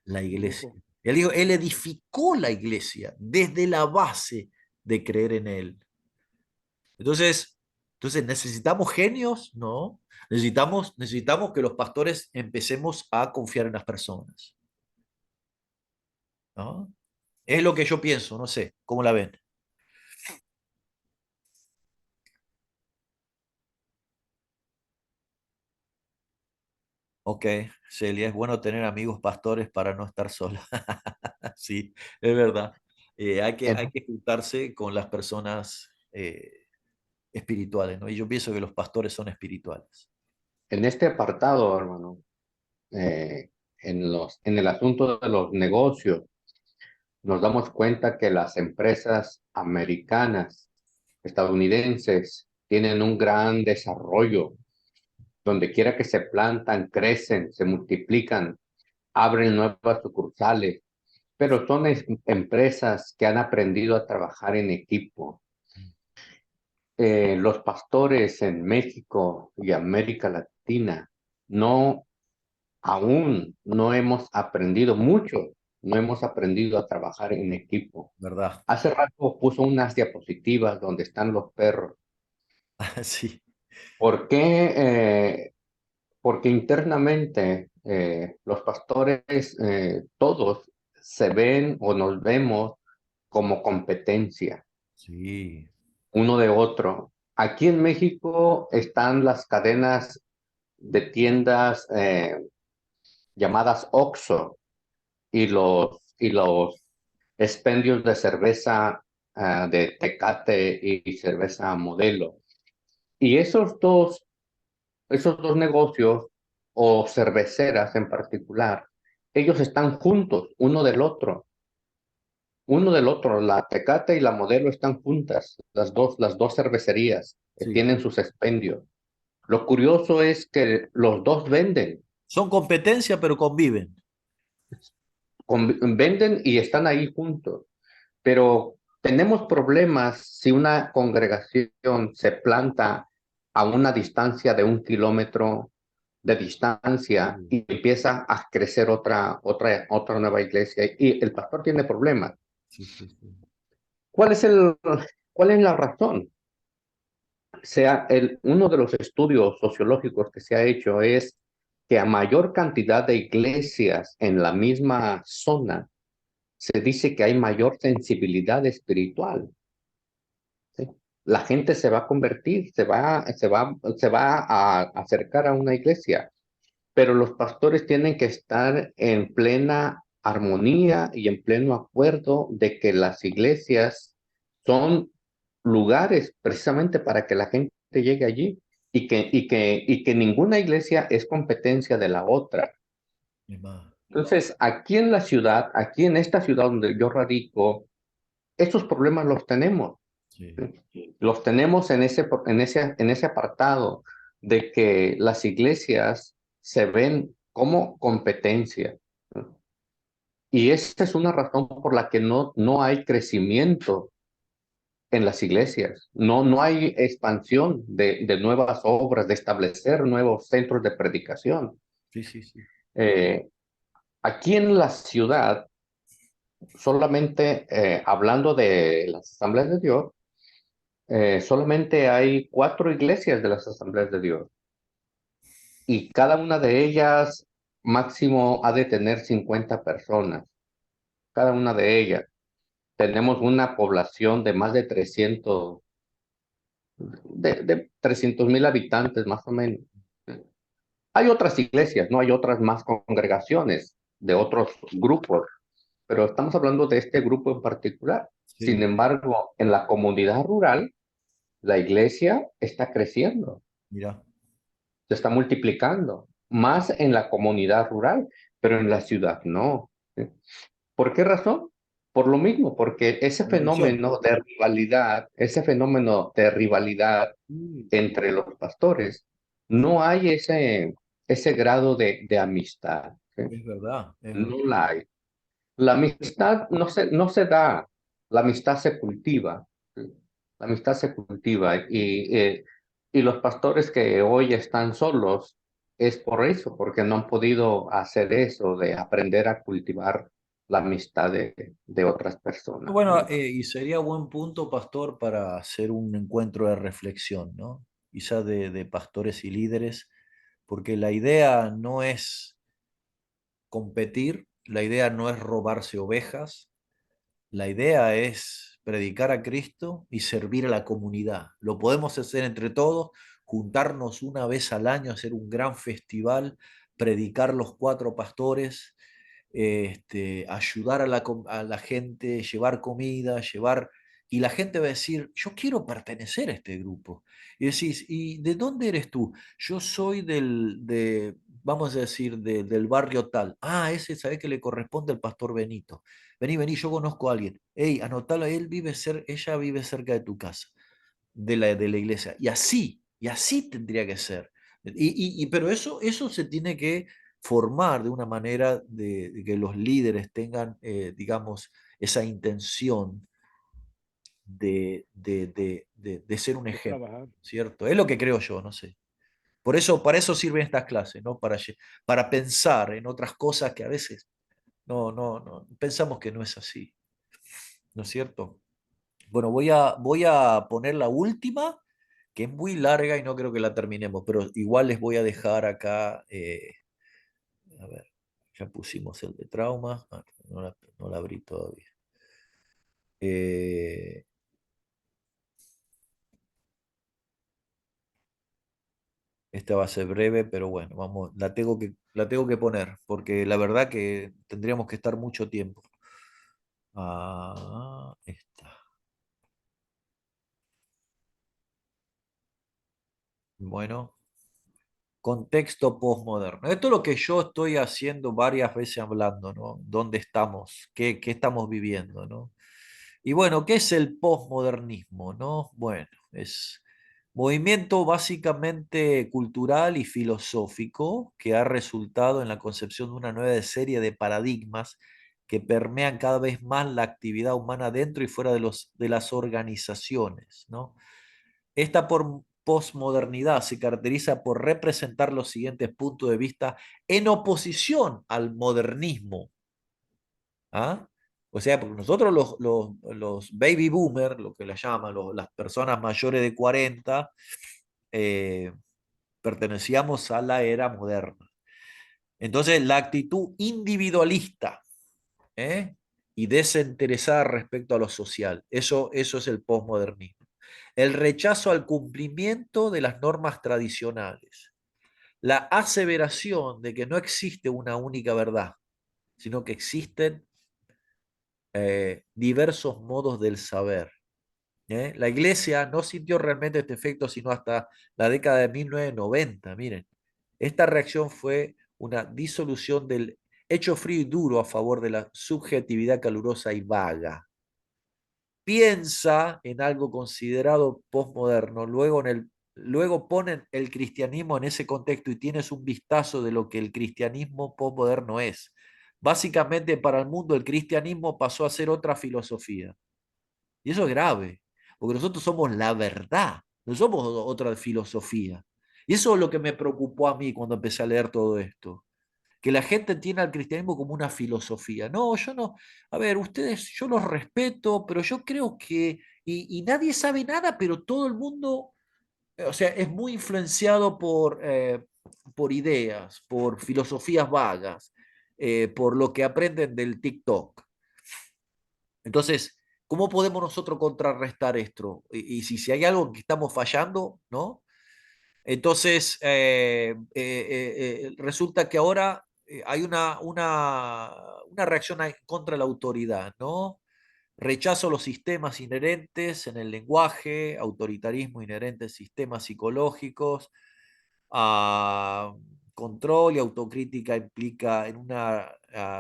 la su iglesia. grupo. Él edificó la iglesia desde la base de creer en él. Entonces, entonces ¿necesitamos genios? No. Necesitamos que los pastores empecemos a confiar en las personas. ¿No? Es lo que yo pienso, no sé, ¿cómo la ven? Ok, Celia, es bueno tener amigos pastores para no estar sola. Sí, es verdad. Hay que, En, hay que juntarse con las personas espirituales, ¿no? Y yo pienso que los pastores son espirituales. En este apartado, hermano, en el asunto de los negocios, nos damos cuenta que las empresas americanas, estadounidenses, tienen un gran desarrollo. Donde quiera que se plantan, crecen, se multiplican, abren nuevas sucursales, pero son empresas que han aprendido a trabajar en equipo. Los pastores en México y América Latina no, aún no hemos aprendido mucho, no hemos aprendido a trabajar en equipo. ¿Verdad? Hace rato puso unas diapositivas donde están los perros. Sí, ¿Por qué? Porque internamente los pastores todos se ven o nos vemos como competencia sí, uno de otro. Aquí en México están las cadenas de tiendas llamadas OXXO y los expendios de cerveza de Tecate y cerveza Modelo. Y esos dos negocios o cerveceras en particular, ellos están juntos, uno del otro, la Tecate y la Modelo están juntas, las dos cervecerías sí. tienen sus expendios. Lo curioso es que los dos Son competencia, pero conviven. venden y están ahí juntos, pero tenemos problemas si una congregación se planta a una distancia de 1 kilómetro de distancia Sí, y empieza a crecer otra nueva iglesia y el pastor tiene problemas. sí, sí, sí. ¿Cuál es cuál es la razón? Uno de los estudios sociológicos que se ha hecho es que a mayor cantidad de iglesias en la misma zona, se dice que hay mayor sensibilidad espiritual. ¿Sí? La gente se va a convertir, se va a acercar a una iglesia, pero los pastores tienen que estar en plena armonía y en pleno acuerdo de que las iglesias son lugares precisamente para que la gente llegue allí y que ninguna iglesia es competencia de la otra. Mi ma- Entonces, aquí en esta ciudad donde yo radico, estos problemas los tenemos. sí. Los tenemos en ese apartado de que las iglesias se ven como competencia. ¿No? Y esa es una razón por la que no hay crecimiento en las iglesias. No hay expansión de nuevas obras, de establecer nuevos centros de predicación. Sí, sí, sí. Eh, Aquí en la ciudad, solamente hablando de las asambleas de Dios, solamente hay 4 iglesias de las asambleas de Dios y cada una de ellas máximo ha de tener 50 personas, cada una de ellas. Tenemos una población de más de 300,000 habitantes más o menos. Hay otras iglesias, ¿no? Hay otras más congregaciones de otros grupos, pero estamos hablando de este grupo en particular. Sin Sí, embargo, en la comunidad rural, la iglesia está creciendo, mira. se está multiplicando, más en la comunidad rural, pero en la ciudad no. ¿Sí? ¿Por qué razón? Por lo mismo, porque Convicción. ese fenómeno de rivalidad Mm, entre los pastores, no hay ese grado de amistad. ¿Sí? es verdad, es verdad. No la hay. La amistad no se da, la amistad se cultiva. ¿Sí? La amistad se cultiva y los pastores que hoy están solos es por eso, porque no han podido hacer eso de aprender a cultivar la amistad de otras personas. Bueno, y sería buen punto, pastor, para hacer un encuentro de reflexión, ¿no? Quizá de pastores y líderes, porque la idea no es competir, la idea no es robarse ovejas, la idea es predicar a Cristo y servir a la comunidad. Lo podemos hacer entre todos, juntarnos una vez al año, hacer un gran festival, predicar los 4 pastores, ayudar a la gente, llevar comida, llevar y la gente va a decir, yo quiero pertenecer a este grupo. Y decís, ¿y de dónde eres tú? Yo soy vamos a decir, del barrio tal. Ah, ese, ¿sabés que le corresponde al pastor Benito? Vení, vení, yo conozco a alguien. Ey, anotalo, ella vive cerca de tu casa, de la iglesia. Y así tendría que ser. Pero eso se tiene que formar de una manera de que los líderes tengan, digamos, esa intención de ser un de ejemplo, trabajar. ¿cierto? Es lo que creo yo, no sé. Por eso, para eso sirven estas clases, ¿no? Para pensar en otras cosas que a veces no, pensamos que no es así, ¿no es cierto? Bueno, voy a poner la última, que es muy larga y no creo que la terminemos, pero igual les voy a dejar acá, a ver, ya pusimos el de trauma, no la abrí todavía. Eh, Esta va a ser breve, pero bueno, vamos, la tengo que poner, porque la verdad que tendríamos que estar mucho tiempo. Esta. Bueno, contexto postmoderno. Esto es lo que yo estoy haciendo varias veces hablando, ¿no? ¿Dónde estamos? ¿Qué estamos viviendo, ¿no? Y bueno, ¿qué es el posmodernismo, no? Bueno, es movimiento básicamente cultural y filosófico que ha resultado en la concepción de una nueva serie de paradigmas que permean cada vez más la actividad humana dentro y fuera de las organizaciones, ¿no? Esta posmodernidad se caracteriza por representar los siguientes puntos de vista en oposición al modernismo. ¿Ah? O sea, porque nosotros los baby boomers, lo que les llaman las personas mayores de 40, eh, pertenecíamos a la era moderna. Entonces, la actitud individualista, ¿eh? Y desinteresada respecto a lo social, eso es el posmodernismo. El rechazo al cumplimiento de las normas tradicionales. La aseveración de que no existe una única verdad, sino que existen diversos modos del saber. La iglesia no sintió realmente este efecto sino hasta la década de 1990. Miren, esta reacción fue una disolución del hecho frío y duro a favor de la subjetividad calurosa y vaga. Piensa en algo considerado postmoderno, luego ponen el cristianismo en ese contexto y tienes un vistazo de lo que el cristianismo postmoderno es. Básicamente para el mundo el cristianismo pasó a ser otra filosofía. Y eso es grave, porque nosotros somos la verdad, no somos otra filosofía. Y eso es lo que me preocupó a mí cuando empecé a leer todo esto, que la gente tiene al cristianismo como una filosofía. No, yo no. A ver, ustedes, yo los respeto, pero yo creo que, y nadie sabe nada, pero todo el mundo, o sea, es muy influenciado por ideas, por filosofías vagas, por lo que aprenden del TikTok. Entonces, ¿cómo podemos nosotros contrarrestar esto? Y si hay algo que estamos fallando, ¿no? Entonces, resulta que ahora hay una reacción contra la autoridad, ¿no? Rechazo a los sistemas inherentes en el lenguaje, autoritarismo inherente en sistemas psicológicos, a control y autocrítica implica en una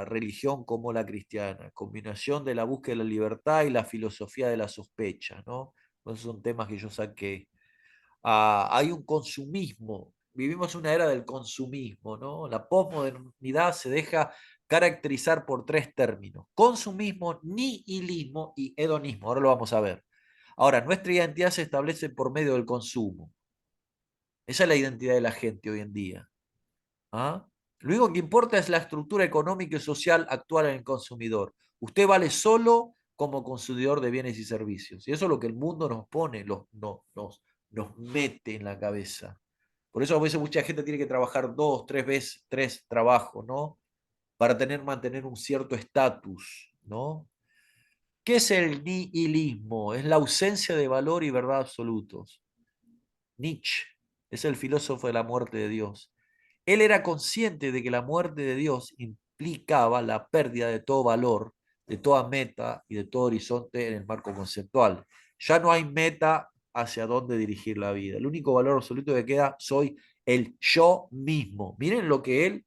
religión como la cristiana, combinación de la búsqueda de la libertad y la filosofía de la sospecha, ¿no? Esos son temas que yo saqué. Hay un consumismo, vivimos una era del consumismo, ¿no? La posmodernidad se deja caracterizar por tres términos: consumismo, nihilismo y hedonismo. Ahora lo vamos a ver. Ahora, nuestra identidad se establece por medio del consumo. Esa es la identidad de la gente hoy en día. ¿Ah? Lo único que importa es la estructura económica y social actual en el consumidor. Usted vale solo como consumidor de bienes y servicios. Y eso es lo que el mundo nos pone, nos mete en la cabeza. Por eso a veces mucha gente tiene que trabajar 2, 3 veces, 3 trabajos, ¿no? Para mantener un cierto estatus, ¿no? ¿Qué es el nihilismo? Es la ausencia de valor y verdad absolutos. Nietzsche es el filósofo de la muerte de Dios. Él era consciente de que la muerte de Dios implicaba la pérdida de todo valor, de toda meta y de todo horizonte en el marco conceptual. Ya no hay meta hacia dónde dirigir la vida. El único valor absoluto que queda soy el yo mismo. Miren lo que él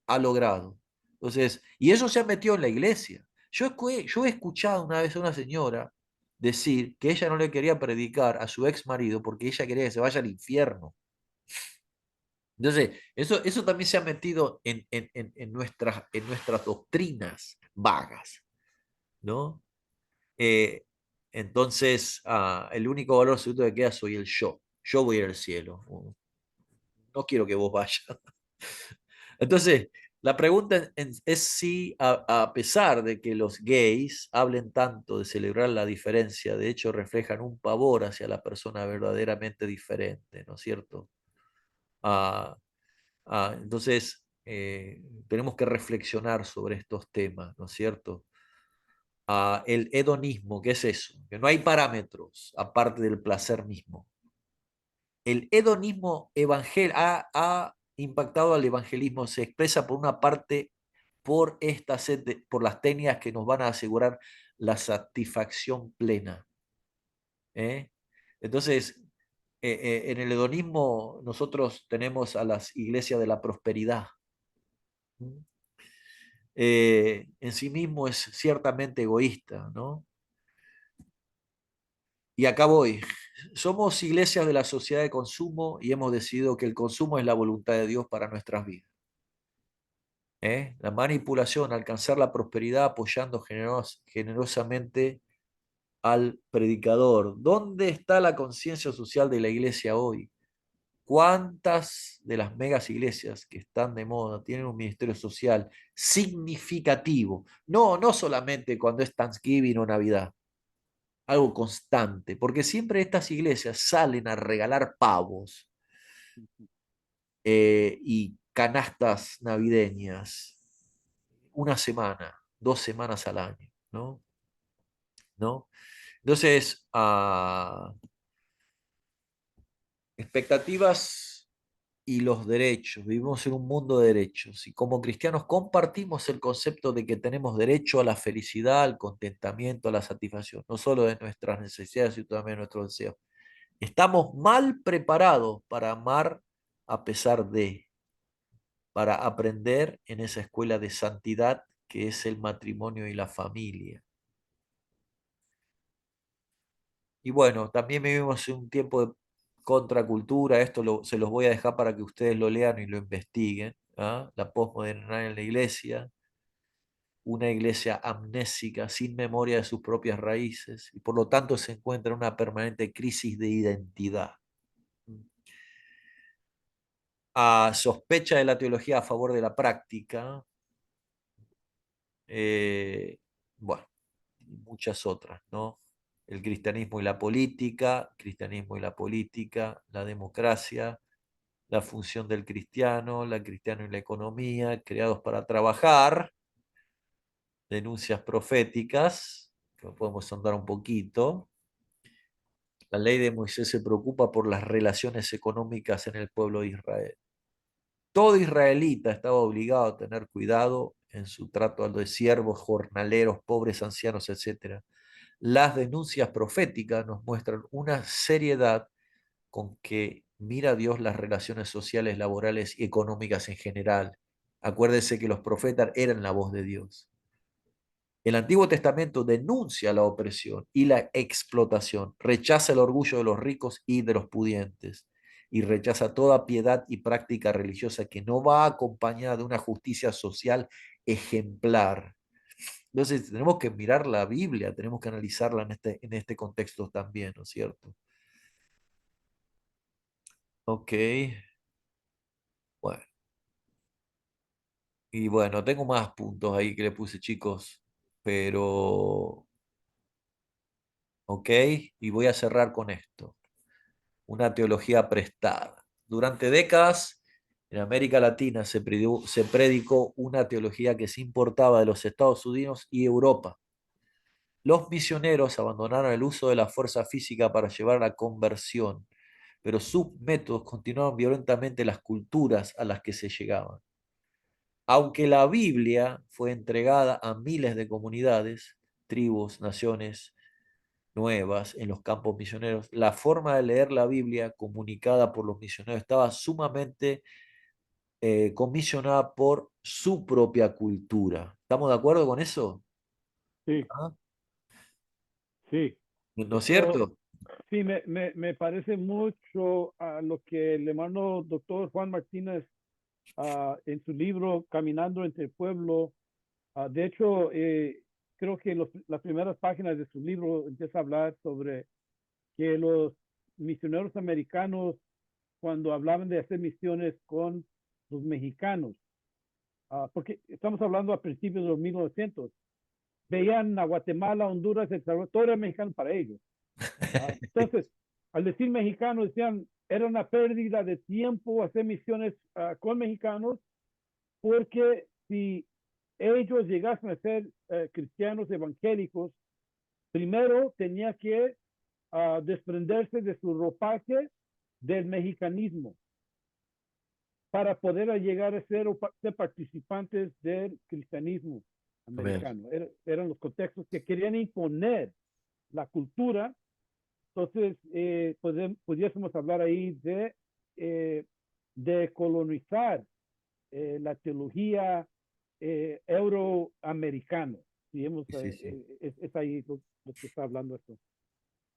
ha logrado. Entonces, y eso se ha metido en la iglesia. Yo he escuchado una vez a una señora decir que ella no le quería predicar a su ex marido porque ella quería que se vaya al infierno. Entonces, eso también se ha metido en nuestras doctrinas vagas, ¿no? Eh, entonces, el único valor absoluto que queda soy el yo. Yo voy al cielo. No quiero que vos vayas. Entonces, la pregunta es si, a pesar de que los gays hablen tanto de celebrar la diferencia, de hecho reflejan un pavor hacia la persona verdaderamente diferente, ¿no es cierto? Ah, entonces, tenemos que reflexionar sobre estos temas, ¿no es cierto? El hedonismo, ¿qué es eso? Que no hay parámetros aparte del placer mismo. El hedonismo ha impactado al evangelismo, se expresa por una parte por esta por las técnicas que nos van a asegurar la satisfacción plena. ¿Eh? Entonces, en el hedonismo nosotros tenemos a las iglesias de la prosperidad. En sí mismo es ciertamente egoísta, ¿no? Y acá voy. Somos iglesias de la sociedad de consumo y hemos decidido que el consumo es la voluntad de Dios para nuestras vidas. La manipulación, alcanzar la prosperidad apoyando generosamente al predicador. ¿Dónde está la conciencia social de la iglesia hoy? ¿Cuántas de las megas iglesias que están de moda tienen un ministerio social significativo? No, no solamente cuando es Thanksgiving o Navidad, algo constante, porque siempre estas iglesias salen a regalar pavos y canastas navideñas una semana, 2 semanas al año, ¿no? ¿No? Entonces, expectativas y los derechos. Vivimos en un mundo de derechos y como cristianos compartimos el concepto de que tenemos derecho a la felicidad, al contentamiento, a la satisfacción, no solo de nuestras necesidades, sino también de nuestros deseos. Estamos mal preparados para amar a pesar de, para aprender en esa escuela de santidad que es el matrimonio y la familia. Y bueno, también vivimos en un tiempo de contracultura, se los voy a dejar para que ustedes lo lean y lo investiguen. La posmodernidad en la iglesia, una iglesia amnésica, sin memoria de sus propias raíces, y por lo tanto se encuentra en una permanente crisis de identidad. Sospecha de la teología a favor de la práctica, bueno, y muchas otras, ¿no? El cristianismo y la política, la democracia, la función del cristiano, la cristiano y la economía, creados para trabajar, denuncias proféticas, que podemos sondar un poquito. La ley de Moisés se preocupa por las relaciones económicas en el pueblo de Israel. Todo israelita estaba obligado a tener cuidado en su trato a los siervos, jornaleros, pobres, ancianos, etc. Las denuncias proféticas nos muestran una seriedad con que mira Dios las relaciones sociales, laborales y económicas en general. Acuérdese que los profetas eran la voz de Dios. El Antiguo Testamento denuncia la opresión y la explotación, rechaza el orgullo de los ricos y de los pudientes, y rechaza toda piedad y práctica religiosa que no va acompañada de una justicia social ejemplar. Entonces tenemos que mirar la Biblia, tenemos que analizarla en este contexto también, ¿no es cierto? Ok, bueno. Y bueno, tengo más puntos ahí que le puse, chicos, pero ok, y voy a cerrar con esto. Una teología prestada. Durante décadas en América Latina se predicó una teología que se importaba de los Estados Unidos y Europa. Los misioneros abandonaron el uso de la fuerza física para llevar a la conversión, pero sus métodos continuaron violentamente las culturas a las que se llegaban. Aunque la Biblia fue entregada a miles de comunidades, tribus, naciones nuevas en los campos misioneros, la forma de leer la Biblia comunicada por los misioneros estaba sumamente comisionada por su propia cultura. ¿Estamos de acuerdo con eso? Sí, ¿Ah? sí. ¿No es Eso cierto? sí me parece mucho a lo que el hermano doctor Juan Martínez en su libro Caminando entre el Pueblo. De hecho, creo que las primeras páginas de su libro empieza a hablar sobre que los misioneros americanos, cuando hablaban de hacer misiones con los mexicanos, porque estamos hablando a principios de los 1900, veían a Guatemala, Honduras, El Salvador, todo era mexicano para ellos. Entonces, al decir mexicano, decían, era una pérdida de tiempo hacer misiones con mexicanos, porque si ellos llegasen a ser cristianos evangélicos, primero tenía que desprenderse de su ropaje del mexicanismo para poder llegar a ser participantes del cristianismo Amén. americano. Eran los contextos que querían imponer la cultura. Entonces, pudiésemos hablar ahí de colonizar la teología euroamericana. Si hemos, Sí, sí, sí. es ahí lo que está hablando esto.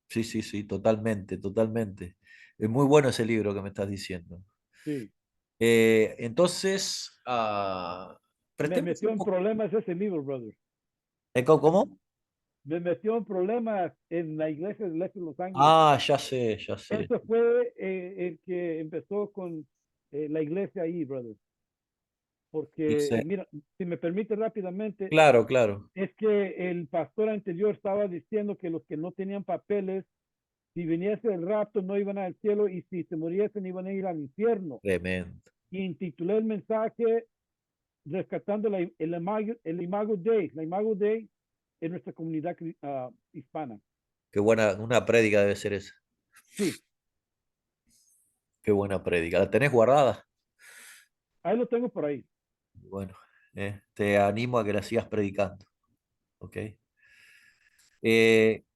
Sí, sí, sí, totalmente, totalmente. Es muy bueno ese libro que me estás diciendo. Sí, Entonces, me prestemos metió un en poco. problemas ese libro, brother. ¿Cómo? Me metió en problemas en la iglesia del Este de Los Ángeles. Ah, ya sé, ya sé. Ese fue el que empezó con la iglesia ahí, brother. Porque, Dice, mira, si me permite rápidamente, claro, claro. es que el pastor anterior estaba diciendo que los que no tenían papeles, si viniese el rapto, no iban al cielo y si se muriesen, iban a ir al infierno. Tremendo. Y intitulé el mensaje rescatando el imago Dei, la imago Dei en nuestra comunidad hispana. Qué buena, una prédica debe ser esa. Sí, Qué buena prédica. ¿La tenés guardada? ahí lo tengo por ahí. Bueno, te animo a que la sigas predicando. ¿Ok?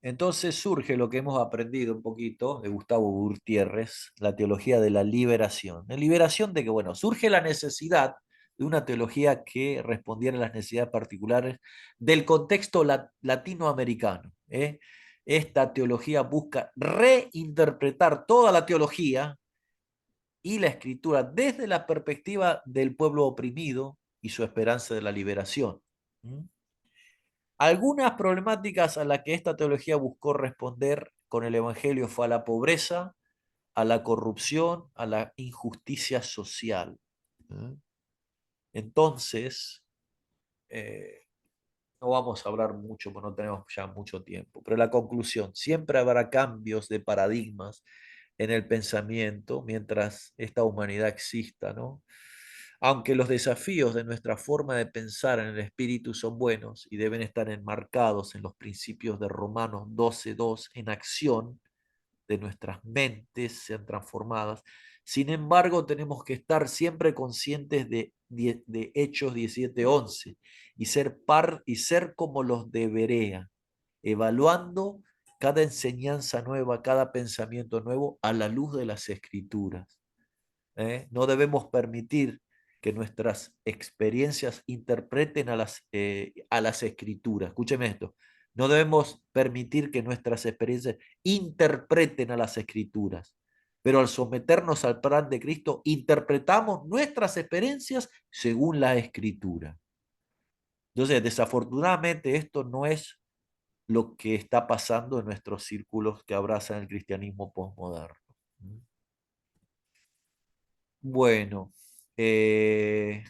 Entonces surge lo que hemos aprendido un poquito de Gustavo Gutiérrez, la teología de la liberación. La liberación de que, bueno, surge la necesidad de una teología que respondiera a las necesidades particulares del contexto latinoamericano. Esta teología busca reinterpretar toda la teología y la escritura desde la perspectiva del pueblo oprimido y su esperanza de la liberación. ¿Mm? Algunas problemáticas a las que esta teología buscó responder con el Evangelio fue a la pobreza, a la corrupción, a la injusticia social. ¿Eh? Entonces, eh, no vamos a hablar mucho porque no tenemos ya mucho tiempo, pero la conclusión, siempre habrá cambios de paradigmas en el pensamiento mientras esta humanidad exista, ¿no? Aunque los desafíos de nuestra forma de pensar en el espíritu son buenos y deben estar enmarcados en los principios de Romanos 12:2 en acción, de nuestras mentes sean transformadas. Sin embargo, tenemos que estar siempre conscientes de Hechos 17:11 y ser como los de Berea, evaluando cada enseñanza nueva, cada pensamiento nuevo a la luz de las escrituras. No debemos permitir que nuestras experiencias interpreten a las escrituras. Escúcheme esto. No debemos permitir que nuestras experiencias interpreten a las escrituras. Pero al someternos al plan de Cristo, interpretamos nuestras experiencias según la escritura. Entonces, desafortunadamente, esto no es lo que está pasando en nuestros círculos que abrazan el cristianismo postmoderno. Bueno, eh,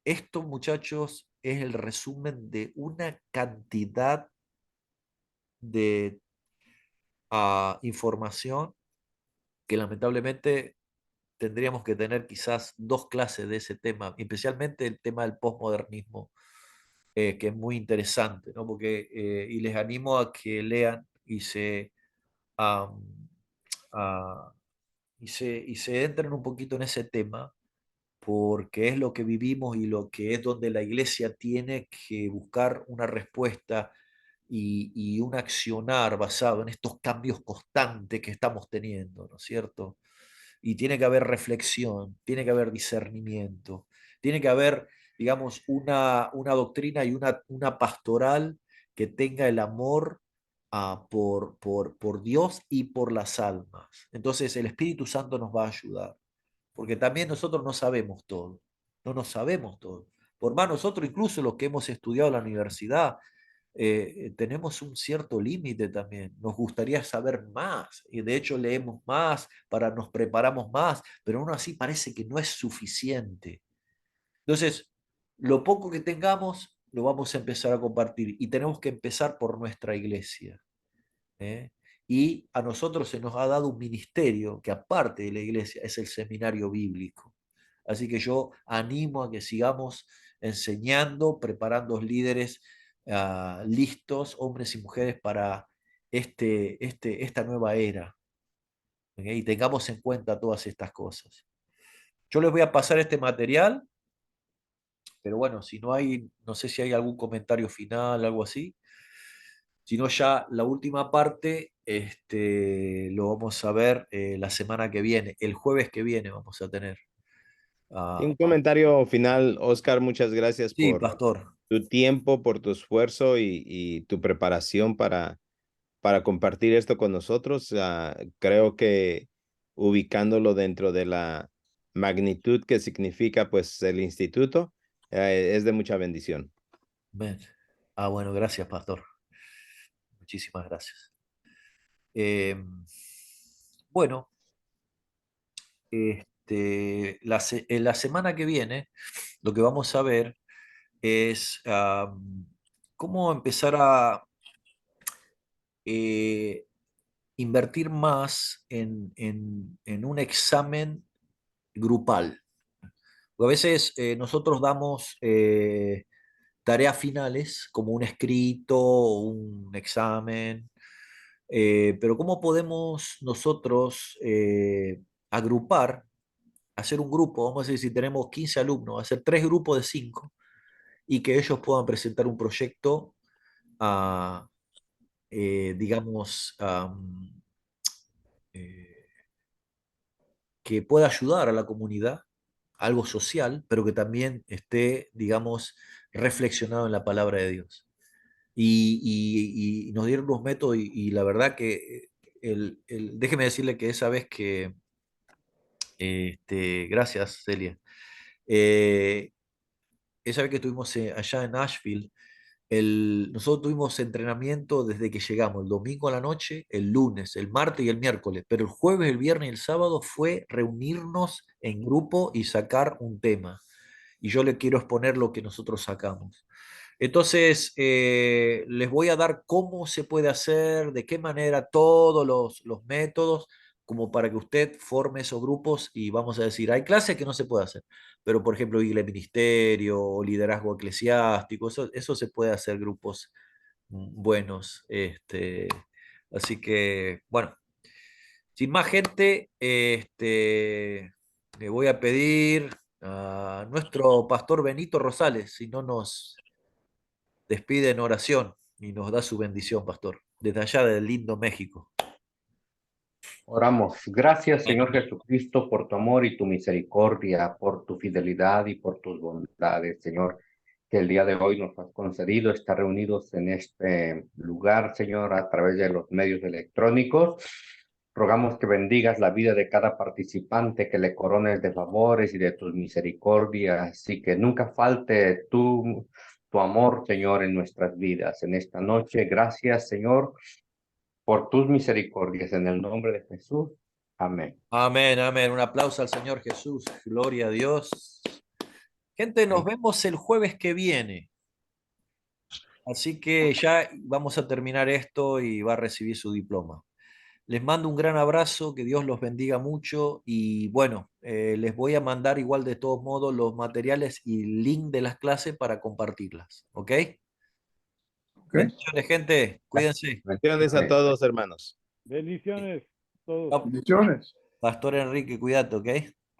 esto, muchachos, es el resumen de una cantidad de información que lamentablemente tendríamos que tener quizás dos clases de ese tema, especialmente el tema del posmodernismo, que es muy interesante, ¿no? Porque, y les animo a que lean am, a- y se entren un poquito en ese tema porque es lo que vivimos y lo que es donde la iglesia tiene que buscar una respuesta y un accionar basado en estos cambios constantes que estamos teniendo, ¿no es cierto? Y tiene que haber reflexión, tiene que haber discernimiento, tiene que haber, digamos, una doctrina y una pastoral que tenga el amor por Dios y por las almas. Entonces el Espíritu Santo nos va a ayudar, porque también nosotros no sabemos todo, no nos sabemos todo. Por más nosotros, incluso los que hemos estudiado en la universidad, tenemos un cierto límite también. Nos gustaría saber más y de hecho leemos más, nos preparamos más, pero aún así parece que no es suficiente. Entonces, lo poco que tengamos lo vamos a empezar a compartir y tenemos que empezar por nuestra iglesia. ¿Eh? Y a nosotros se nos ha dado un ministerio que aparte de la iglesia es el seminario bíblico. Así que yo animo a que sigamos enseñando, preparando líderes listos, hombres y mujeres para esta nueva era. ¿Ok? Y tengamos en cuenta todas estas cosas. Yo les voy a pasar este material, pero bueno, si no hay, no sé si hay algún comentario final, algo así. Sino ya la última parte lo vamos a ver la semana que viene, el jueves que viene vamos a tener. Y un Ah, comentario final, Oscar, muchas gracias sí, por pastor. tu tiempo, por tu esfuerzo y tu preparación para compartir esto con nosotros. Creo que ubicándolo dentro de la magnitud que significa pues el instituto, es de mucha bendición. Amén. Bueno, gracias, pastor. Muchísimas gracias. Eh, bueno, en la semana que viene lo que vamos a ver es cómo empezar a eh, invertir más en un examen grupal. Porque a veces nosotros damos tareas finales como un escrito, un examen, pero ¿cómo podemos nosotros agrupar, hacer un grupo? Vamos a decir, si tenemos 15 alumnos, hacer 3 grupos de 5 y que ellos puedan presentar un proyecto, digamos, eh, que pueda ayudar a la comunidad, algo social, pero que también esté, digamos, reflexionado en la palabra de Dios. Y nos dieron unos métodos y la verdad que déjeme decirle que esa vez que, gracias Celia, Eh, esa vez que estuvimos allá en Nashville, nosotros tuvimos entrenamiento desde que llegamos, el domingo a la noche, el lunes, el martes y el miércoles, pero el jueves, el viernes y el sábado fue reunirnos en grupo y sacar un tema. Y yo le quiero exponer lo que nosotros sacamos. Entonces, les voy a dar cómo se puede hacer, de qué manera, todos los métodos, como para que usted forme esos grupos y vamos a decir, hay clases que no se puede hacer, pero por ejemplo, iglesia ministerio o liderazgo eclesiástico, eso se puede hacer grupos buenos. Así que, bueno, sin más gente, le voy a pedir a nuestro pastor Benito Rosales, si no nos despide en oración y nos da su bendición, pastor, desde allá del lindo México. Oramos. Gracias, Señor Jesucristo, por tu amor y tu misericordia, por tu fidelidad y por tus bondades, Señor, que el día de hoy nos has concedido estar reunidos en este lugar, Señor, a través de los medios electrónicos. Rogamos que bendigas la vida de cada participante, que le corones de favores y de tus misericordias y que nunca falte tu amor, Señor, en nuestras vidas. En esta noche, gracias, Señor, por tus misericordias, en el nombre de Jesús. Amén. Amén, amén. Un aplauso al Señor Jesús. Gloria a Dios. Gente, nos vemos el jueves que viene. Así que ya vamos a terminar esto y va a recibir su diploma. Les mando un gran abrazo, que Dios los bendiga mucho y bueno, les voy a mandar igual de todos modos los materiales y link de las clases para compartirlas. ¿Ok? Bendiciones, gente. Cuídense. Bendiciones a Amén. todos, hermanos. Bendiciones a todos. Chao. Bendiciones. Pastor Enrique, cuídate, ¿ok?